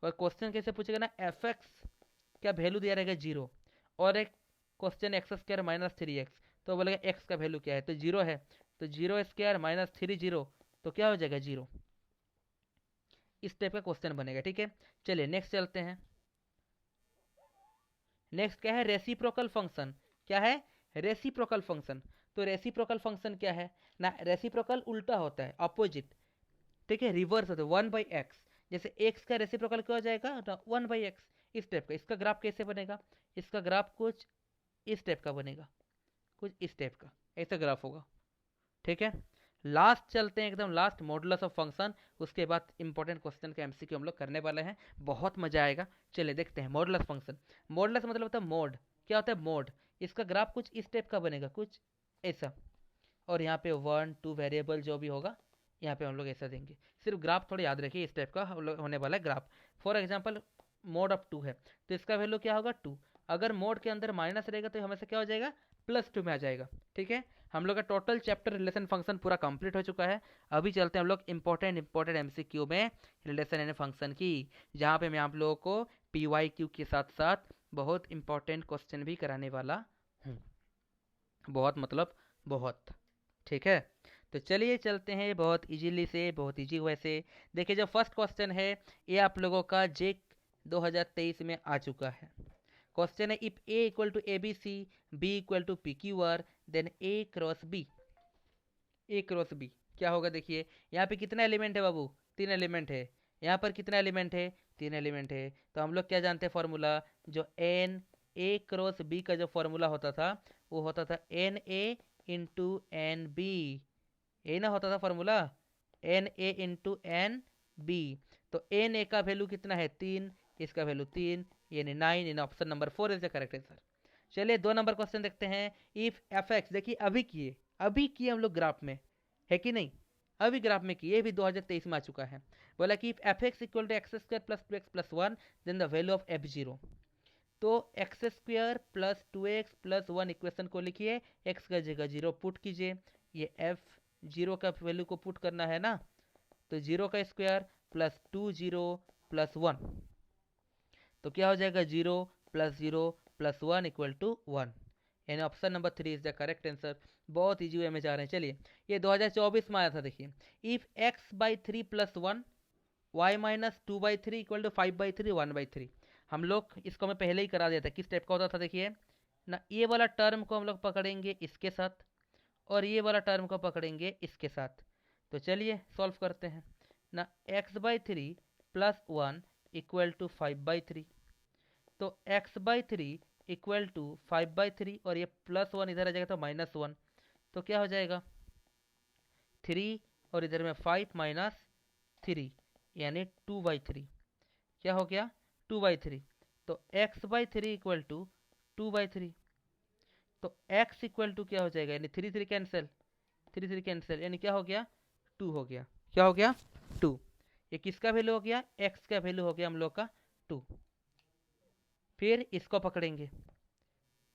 और क्वेश्चन कैसे पूछेगा ना, एफ एक्स क्या वैल्यू दिया रहेगा 0, और एक क्वेश्चन एक्स स्क्वायर -3x, तो बोलेगा एक्स का वैल्यू क्या है, तो 0 है, तो 0 स्क्वायर -3 0, तो क्या हो जाएगा 0। इस टाइप का क्वेश्चन बनेगा। ठीक है, चलिए नेक्स्ट चलते हैं। नेक्स्ट क्या है? Reciprocal function. क्या है? Reciprocal function. तो रेसिप्रोकल फंक्शन क्या है ना, रेसिप्रोकल उल्टा होता है, अपोजिट। ठीक है, रिवर्स होता है, 1/x। जैसे x का रेसिप्रोकल क्या हो जाएगा, 1/x। इस टाइप का इसका ग्राफ कैसे बनेगा? इसका ग्राफ कुछ इस टाइप का बनेगा, कुछ इस टाइप का, ऐसा ग्राफ होगा। ठीक है, लास्ट चलते हैं, एकदम लास्ट, मॉडुलस ऑफ फंक्शन। उसके बाद इंपॉर्टेंट क्वेश्चन का एमसीक्यू हम लोग करने वाले हैं, बहुत मजा आएगा। चलिए देखते हैं मॉडुलस फंक्शन। मॉडुलस मतलब होता है मोड। क्या होता है? मोड। इसका ग्राफ कुछ इस टाइप का बनेगा, कुछ ऐसा। और यहाँ पे 1 2 वेरिएबल जो भी होगा, यहाँ पे हम लोग ऐसा देंगे। सिर्फ ग्राफ थोड़ा याद रखिए, इस टाइप का होने वाला है graph. For example mode of 2 है, तो इसका वैल्यू क्या होगा? 2। अगर मोड के अंदर माइनस रहेगा तो हमेशा क्या हो जाएगा? +2 में आ जाएगा। ठीक है, हम लोग का टोटल चैप्टर रिलेशन फंक्शन पूरा कंप्लीट हो चुका है। अभी चलते हैं हम लोग इंपॉर्टेंट एमसीक्यू में रिलेशन एंड फंक्शन की, जहाँ पे मैं आप लोगों को पीवाईक्यू के साथ साथ बहुत इंपॉर्टेंट क्वेश्चन भी कराने वाला हूँ। बहुत मतलब बहुत। ठीक है, तो चलिए चलते हैं बहुत इजीली से, बहुत इजी वैसे। देखिए जो फर्स्ट क्वेश्चन है, ये आप लोगों का जेक 2023 में आ चुका है। क्वेश्चन है if A equal to A B C, B equal to P Q R, then A cross B. A cross B क्या होगा? देखिए यहाँ पे कितना एलिमेंट है बाबू? 3 एलिमेंट है। यहाँ पर कितना एलिमेंट है? 3 एलिमेंट है। तो हम लोग क्या जानते हैं फॉर्मूला? जो एन ए क्रॉस बी का जो फॉर्मूला होता था वो होता था n A into n B. यही ना होता था formula? N A into n B. तो एन ए का वैल्यू कितना है? 3, इसका वैल्यू 3, यानी 9। In option number 4 is the correct answer. चलिए 2 नंबर क्वेश्चन देखते हैं। इफ एफ एक्स, देखिए अभी किए हम लोग ग्राफ में, है कि नहीं? अभी ग्राफ में किए, ये भी 2023 में आ चुका है। बोला कि if f x equal to x square plus 2x plus 1, then the value of f zero. तो x square plus 2x plus 1 equation को लिखिए, एक्स का जगह 0 पुट कीजिए, ये एफ जीरो का वैल्यू को पुट करना है ना। तो 0 का स्क्वायर प्लस 2 0 प्लस 1, तो क्या हो जाएगा? 0 प्लस 0 प्लस 1 इक्वल टू 1, यानी option number 3 is the correct answer. बहुत ईजी वे में जा रहे हैं। चलिए ये 2024 में आया था। देखिए if x by 3 plus 1, y minus 2 by 3 equal to 5 by 3 1 by 3। हम लोग इसको मैं पहले ही करा दिया था। किस टाइप का होता था? देखिए ना, ये वाला टर्म को हम लोग पकड़ेंगे इसके साथ, और ये वाला टर्म को पकड़ेंगे इसके साथ। तो चलिए सॉल्व करते हैं ना। X by 3 plus 1 equal to 5 by 3। तो x by 3 equal to 5 by 3, और ये प्लस 1 इधर आ जाएगा तो माइनस 1। तो क्या हो जाएगा? 3 और इधर में 5 माइनस 3, यानी 2 बाई 3। क्या हो गया? 2 बाई 3। तो x by 3 equal to 2 by 3। तो x इक्वल टू क्या हो जाएगा? यानी 3 3 कैंसिल, 3 3 कैंसिल, यानी क्या हो गया? 2 हो गया। क्या हो गया? 2। ये किसका वैल्यू हो गया? x का वैल्यू हो गया हम लोग का 2। फिर इसको पकड़ेंगे,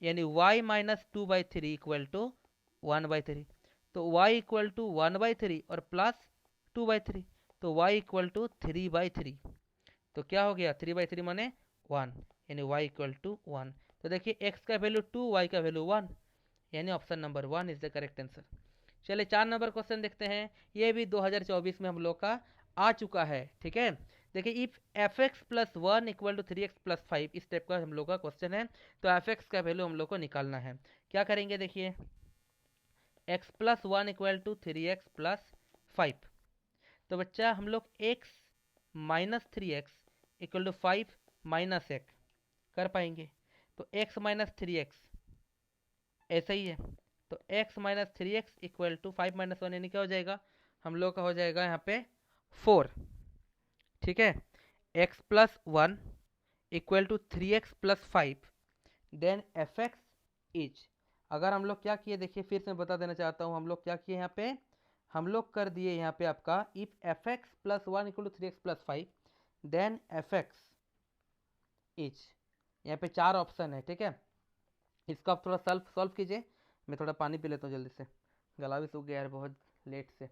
यानी y minus 2 by 3 equal to 1 by 3। तो y इक्वल टू 1 बाई 3 और प्लस 2 बाई 3, तो y इक्वल टू 3 बाई 3। तो क्या हो गया? 3 बाई 3 माने 1, यानी y इक्वल टू 1। तो देखिए x का वैल्यू 2, y का वैल्यू 1, यानी option number 1 is the correct answer. चलिए 4 नंबर क्वेश्चन देखते हैं। ये भी 2024 में हम लोग का आ चुका है। ठीक है, देखिए if f x plus 1 equal to 3x plus 5, इस टाइप का हम लोग का क्वेश्चन है। तो एफ एक्स का वैल्यू हम लोग को निकालना है। क्या करेंगे? देखिए x plus 1 equal to 3x plus 5। तो बच्चा हम लोग x minus 3x equal to 5 minus एक कर पाएंगे। तो x माइनस 3x ऐसा ही है। तो x minus 3x equal to 5 minus 1, यानी क्या हो जाएगा? हम लोग का हो जाएगा यहाँ पे 4। ठीक है, x plus 1 equal to 3x plus 5, then f x is. अगर हम लोग क्या किए, देखिए फिर से मैं बता देना चाहता हूँ, हम लोग क्या किए यहाँ पे? हम लोग कर दिए यहाँ पे आपका if f x plus 1 equal to 3x plus 5, then f x is. यहाँ पे 4 ऑप्शन है। ठीक है, इसको आप थोड़ा सॉल्व कीजिए। मैं थोड़ा पानी पी लेता हूँ जल्दी से, गला भी सूख गया यार बहुत लेट से।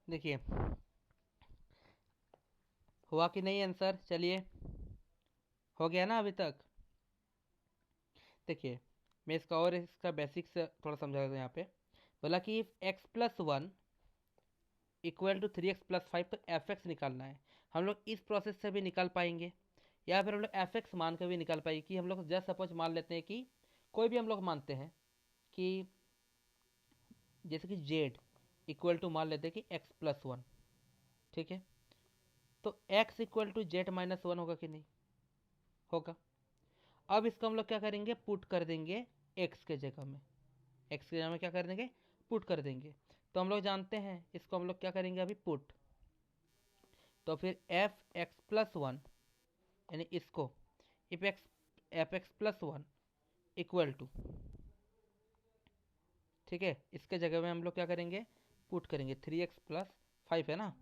देखिए हुआ कि नहीं आंसर? चलिए हो गया ना अभी तक? देखिए मैं इसका और इसका बेसिक्स थोड़ा समझा देता हूँ। यहाँ पे बोला कि x plus 1 equal to 3x plus 5, तो एफ एक्स निकालना है। हम लोग इस प्रोसेस से भी निकाल पाएंगे, या फिर हम लोग एफ एक्स मान कर भी निकाल पाएंगे। कि हम लोग जस्ट सपोज मान लेते हैं कि कोई भी हम लोग मानते हैं कि जैसे कि जेड इक्वल टू मान लेते हैं कि एक्स प्लस 1। ठीक है, तो x equal to z minus one होगा कि नहीं, होगा। अब इसको हम लोग क्या करेंगे, पुट कर देंगे x के जगह में, x के जगह में क्या कर देंगे, पुट कर देंगे। तो हम लोग जानते हैं इसको हम लोग क्या करेंगे अभी, पुट। तो फिर एफ एक्स प्लस वन, यानी इसको f x plus one equal to, ठीक है, इसके जगह में हम लोग क्या करेंगे, पुट करेंगे 3x प्लस 5 है ना।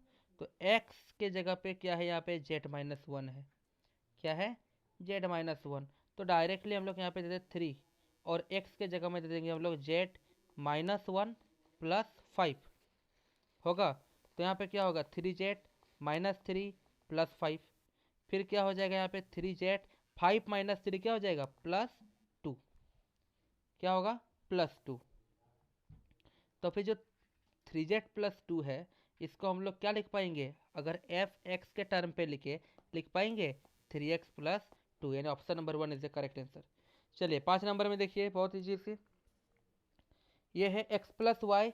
तो x के जगह पे क्या है यहाँ पे, जेड माइनस वन है, क्या है, जेड माइनस वन। तो डायरेक्टली हम लोग यहाँ पे दे दें 3, और x के जगह में दे देंगे हम लोग जेड माइनस वन प्लस 5 होगा। तो यहाँ पे क्या होगा, 3z माइनस थ्री प्लस 5, फिर क्या हो जाएगा यहाँ पे 3z 5 माइनस थ्री क्या हो जाएगा, प्लस 2, क्या होगा, प्लस 2। तो फिर जो 3z प्लस 2 है, इसको हम लोग क्या लिख पाएंगे, अगर एफ एक्स के टर्म पे लिख पाएंगे 3x प्लस 2, यानी option number 1 is the correct answer. चलिए 5 नंबर में देखिए, बहुत इजी सी, ये है x प्लस वाई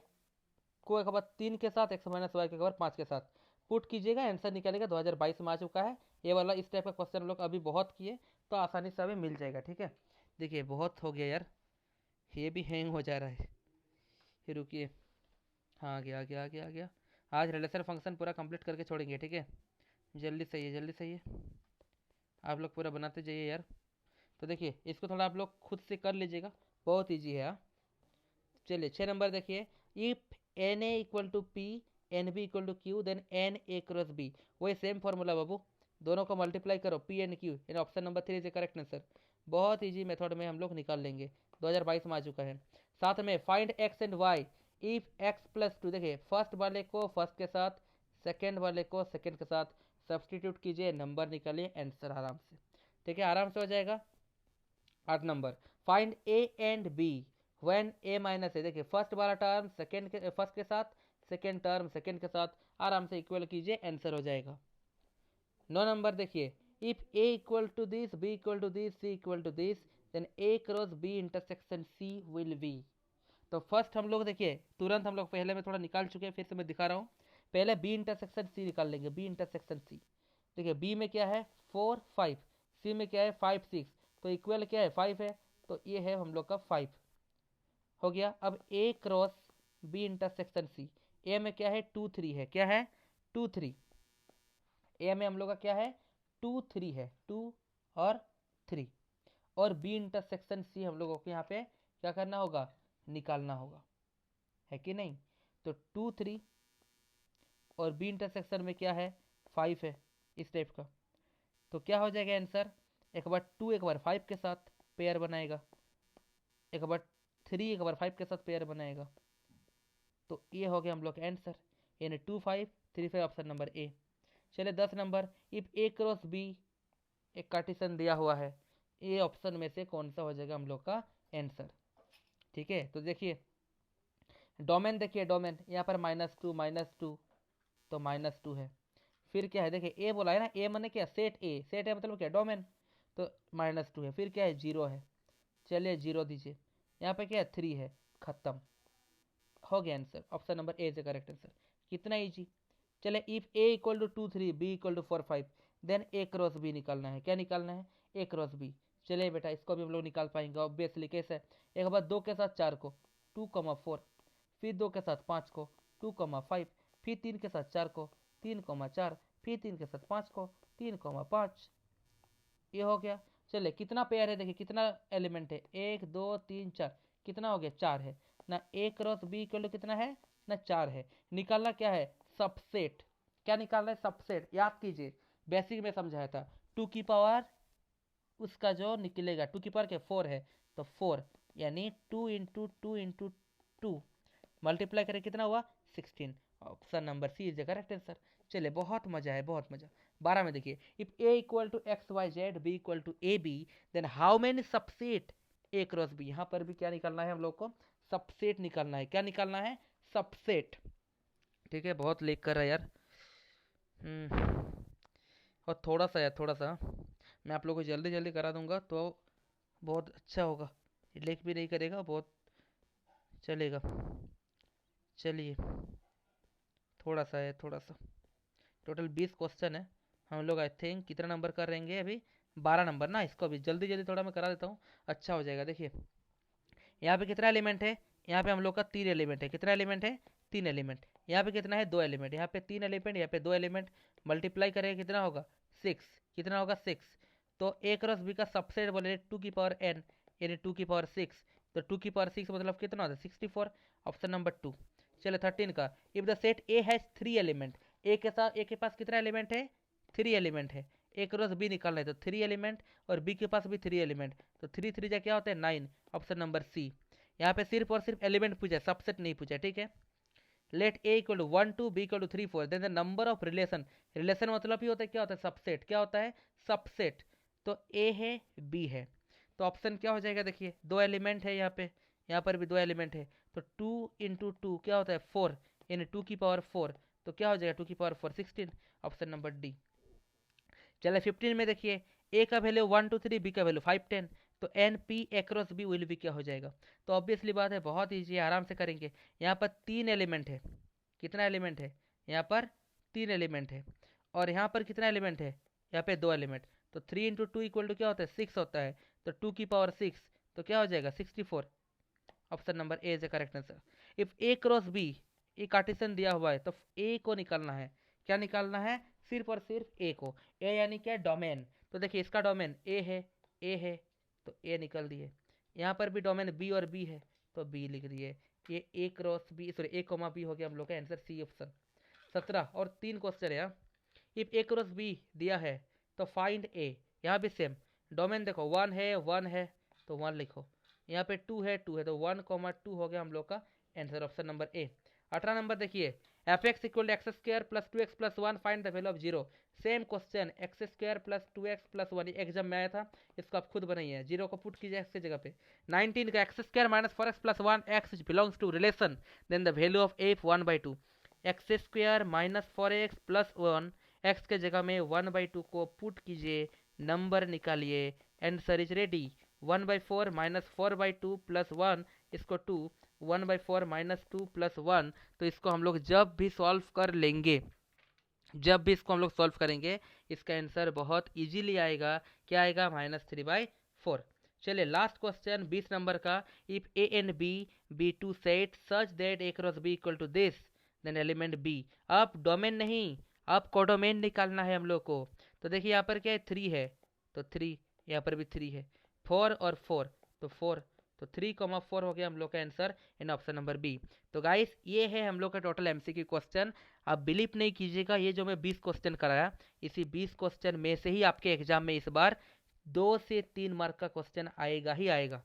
को एक बार 3 के साथ, x माइनस वाई को एक बार 5 के साथ पुट कीजिएगा, आंसर निकलेगा। 2022 में आ चुका है ये वाला, इस टाइप का क्वेश्चन हम लोग अभी बहुत किए, तो आसानी से हमें मिल जाएगा। ठीक है, देखिए बहुत हो गया यार, ये भी हैंग हो जा रहा है, फिर रुकिए, हाँ आ गया। आज रिलेशन फंक्शन पूरा कंप्लीट करके छोड़ेंगे, ठीक है, जल्दी से ये जल्दी से ये आप लोग पूरा बनाते जाइए यार। तो देखिए इसको थोड़ा आप लोग खुद से कर लीजिएगा, बहुत ईजी है। हाँ चलिए 6 नंबर देखिए, if n A equal to P n B equal to Q then n A cross B, वही सेम फॉर्मूला बाबू, दोनों को मल्टीप्लाई करो पी एन क्यू, यानी option number 3 is correct answer. बहुत इजी मेथड में हम लोग निकाल लेंगे, 2022 में आ चुका है। साथ में find x and y if x plus two, देखिए फर्स्ट वाले को फर्स्ट के साथ, सेकेंड वाले को सेकेंड के साथ सब्सटीट्यूट कीजिए, नंबर निकालिए, आंसर आराम से, ठीक है, आराम से हो जाएगा। 8 number, find A and B when A minus है, देखिए फर्स्ट वाला टर्म सेकेंड के फर्स्ट के साथ, सेकेंड टर्म सेकेंड के साथ, आराम से इक्वल कीजिए, आंसर हो जाएगा। 9 नंबर देखिए, if A equal to this B equal to this C equal to this then A cross B intersection C will be. तो फर्स्ट हम लोग देखिए तुरंत हम लोग पहले में थोड़ा निकाल चुके हैं, फिर से मैं दिखा रहा हूँ। पहले बी इंटरसेक्शन सी निकाल लेंगे, बी इंटरसेक्शन सी, देखिए बी में क्या है 4 5, सी में क्या है 5 6, तो इक्वल क्या है 5 है, तो ये है हम लोग का 5 हो गया। अब ए क्रॉस बी इंटरसेक्शन सी, ए में क्या है 2 3 है, क्या है 2 3, ए में हम लोग का क्या है 2 3 है, 2 और 3, और बी इंटरसेक्शन सी हम लोगों को यहाँ पे क्या करना होगा, निकालना होगा, है कि नहीं। तो 2 3 और बी इंटरसेक्शन में क्या है 5 है, इस टाइप का। तो क्या हो जाएगा आंसर, एक बार 2 एक बार 5 के साथ पेयर बनाएगा, एक बार 3 एक बार 5 के साथ पेयर बनाएगा, तो ये हो गया हम लोग का आंसर, यानी 2 5 3 5, ऑप्शन नंबर ए। चलिए 10 number, if A cross B एक कार्टेशियन दिया हुआ है, ये ऑप्शन में से कौन सा हो जाएगा हम लोग का आंसर। ठीक है, तो देखिए डोमेन, देखिए डोमेन यहाँ पर -2 तो -2 है, फिर क्या है देखिए ए बोला है ना, ए मैंने क्या सेट, ए सेट है मतलब क्या डोमेन, तो -2 है, फिर क्या है 0 है, चलिए 0 दीजिए, यहाँ पे क्या है 3 है, खत्म हो गया answer, option number A is correct answer. कितना इजी। चले if A equal to 2 3 B equal to 4 5 then A cross B निकालना है, क्या निकालना है, ए क्रॉस बी। चलिए बेटा इसको भी हम लोग निकाल पाएंगे ऑब्वियसली, कैसे, एक बार 2 के साथ 4 को 2,4, फिर 2 के साथ 5 को 2,5, फिर 3 के साथ 4 को 3,4, फिर 3 के साथ 5 को 3,5, ये हो गया। चलिए कितना पेयर है, देखिए कितना एलिमेंट है, 1 2 3 4, कितना हो गया 4 है ना, ए क्रॉस बी इक्वल टू कितना है ना 4 है। निकालना क्या है, सबसेट, क्या निकालना है सबसेट, याद कीजिए बेसिक में समझाया था, 2 की पावर उसका जो निकलेगा 2 की पावर के 4 है, तो 4 यानी 2 इंटू 2 इंटू 2 मल्टीप्लाई करें कितना हुआ 16, option number C is the correct answer. चलिए बहुत मजा है, बहुत मजा। 12 में देखिए, if A equal to x y z B equal to A B then how many subset A cross B, यहाँ पर भी क्या निकालना है हम लोग को, सबसेट निकालना है, क्या निकालना है सबसेट। ठीक है, बहुत लेक कर रहा है यार, और थोड़ा सा यार, थोड़ा सा मैं आप लोगों को जल्दी जल्दी करा दूंगा तो बहुत अच्छा होगा, लेक भी नहीं करेगा, बहुत चलेगा। चलिए थोड़ा सा है, थोड़ा सा टोटल 20 क्वेश्चन है। हम लोग आई थिंक कितना नंबर कर रहेंगे अभी, 12 नंबर ना। इसको अभी जल्दी जल्दी थोड़ा मैं करा देता हूँ, अच्छा हो जाएगा। देखिए यहाँ पे कितना एलिमेंट है, यहाँ पे हम लोग का 3 एलिमेंट है। कितना एलिमेंट है, 3 एलिमेंट। यहाँ पे कितना है, 2 एलिमेंट। यहाँ पे 3 एलिमेंट, यहाँ पे 2 एलिमेंट। मल्टीप्लाई करेंगे कितना होगा, 6। कितना होगा, 6। तो ए क्रॉस बी का सबसेट बोले 2 की पावर n, यानी 2 की पावर 6। तो 2 की पावर 6 मतलब कितना होता है, 64। Option number 2। चलो 13 का, if the set A has 3 element, A के साथ ए के पास कितना एलिमेंट है, 3 एलिमेंट है। ए क्रॉस बी निकालना है तो 3 एलिमेंट, और बी के पास भी 3 एलिमेंट, तो 3 3 जा क्या होता है, 9। Option number C. यहाँ पे सिर्फ और सिर्फ एलिमेंट पूछा, सबसेट नहीं पूछा, ठीक है। Let A equal to 1 2 B equal to 3 4, then the number of relation. Relation मतलब ही होता है क्या होता है, सबसेट। क्या होता है, सबसेट। तो ए है, बी है, तो ऑप्शन क्या हो जाएगा, देखिए 2 एलिमेंट है यहाँ पे, यहाँ पर भी 2 एलिमेंट है। तो 2 इंटू 2 क्या होता है, 4, यानी 2 की पावर 4। तो क्या हो जाएगा, 2 की पावर 4 16। Option number D. चलिए 15 में देखिए, ए का वैल्यू 1 2 3, बी का वैल्यू 5 10। तो n P A cross B will be क्या हो जाएगा। तो ऑब्वियसली बात है, बहुत ईजी है, आराम से करेंगे। यहाँ पर 3 एलिमेंट है। कितना एलिमेंट है, यहाँ पर 3 एलिमेंट है। और यहाँ पर कितना एलिमेंट है, यहाँ पे 2 एलिमेंट। तो 3 इंटू 2 इक्वल टू क्या होता है, 6 होता है। तो 2 की पावर 6, तो क्या हो जाएगा, 64। Option number A is the correct answer. If A cross B, a cartesian दिया हुआ है, तो ए को निकालना है। क्या निकालना है, सिर्फ और सिर्फ ए को। ए यानी क्या, डोमेन। तो देखिए इसका डोमेन ए है, ए है, तो ए निकल दिए। यहाँ पर भी डोमेन बी और बी है, तो बी लिख दिए। ये ए क्रॉस बी, सॉरी ए कोमा बी हो गया हम लोग का आंसर, सी ऑप्शन। 17 और 3 क्वेश्चन है। इफ ए क्रॉस बी दिया है तो फाइंड ए। यहाँ भी सेम डोमेन, देखो 1 है 1 है, तो 1 लिखो। यहाँ पे 2 है 2 है, तो 1 2 हो गया हम लोग का answer, option number A. 18 number देखिए, f x equal to x square plus 2x plus 1, find the value of 0। Same question, x square plus 2x plus 1 exam में आया था, इसको आप खुद बनाइए। 0 को पुट कीजिए एक्स की जगह पे। 19 का, x square minus 4x plus 1, x belongs to relation, then the value of f 1/2। X square minus 4x plus 1, x के जगह में 1/2 को पुट कीजिए, नंबर निकालिए, answer is ready. 1/4 minus 4/2 plus 1, इसको 2, 1/4 माइनस 2 प्लस 1। तो इसको हम लोग जब भी सॉल्व कर लेंगे, जब भी इसको हम लोग सॉल्व करेंगे, इसका आंसर बहुत इजीली आएगा। क्या आएगा, -3/4। चलिए लास्ट क्वेश्चन 20 नंबर का, if A and B be two set such that A cross B equal to this, then element B. अब डोमेन नहीं, अब कोडोमेन निकालना है हम लोग को। तो देखिए यहाँ पर क्या है, 3 है, तो 3, यहाँ पर भी 3 है, 4 और 4, तो 4। तो 3,4 हो गया हम लोग का answer in option number B. तो गाइस ये है हम लोग का टोटल एमसीक्यू क्वेश्चन। आप बिलीव नहीं कीजिएगा, ये जो मैं 20 क्वेश्चन कराया, इसी 20 क्वेश्चन में से ही आपके एग्जाम में इस बार 2 से 3 मार्क का क्वेश्चन आएगा ही आएगा,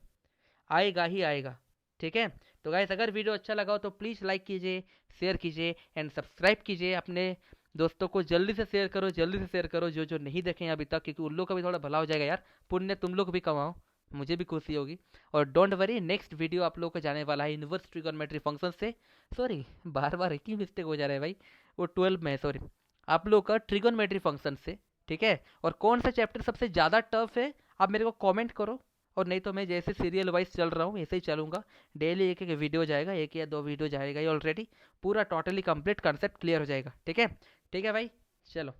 आएगा ही आएगा। ठीक है, तो गाइस अगर वीडियो अच्छा लगा हो तो प्लीज़ लाइक कीजिए, शेयर कीजिए एंड सब्सक्राइब कीजिए। अपने दोस्तों को जल्दी से शेयर करो, जल्दी से शेयर करो, जो जो नहीं देखें अभी तक, क्योंकि उन लोग का भी थोड़ा भला हो जाएगा यार, पुण्य तुम लोग भी कमाओ, मुझे भी खुशी होगी। और डोंट वरी, नेक्स्ट वीडियो आप लोग को जाने वाला है इनवर्स ट्रिगोनोमेट्री फंक्शन से। सॉरी बार बार एक ही मिस्टेक हो जा रहा है भाई, वो 12 में, सॉरी, आप लोग का ट्रिगोनोमेट्री फंक्शन से। ठीक है, और कौन सा चैप्टर सबसे ज़्यादा टफ है आप मेरे को कमेंट करो, और नहीं तो मैं जैसे सीरियल वाइज चल रहा हूँ ऐसे ही चलूँगा। डेली एक एक वीडियो जाएगा, 1 या 2 वीडियो जाएगा, ये ऑलरेडी पूरा टोटली कंप्लीट कंसेप्ट क्लियर हो जाएगा। ठीक है, ठीक है भाई, चलो।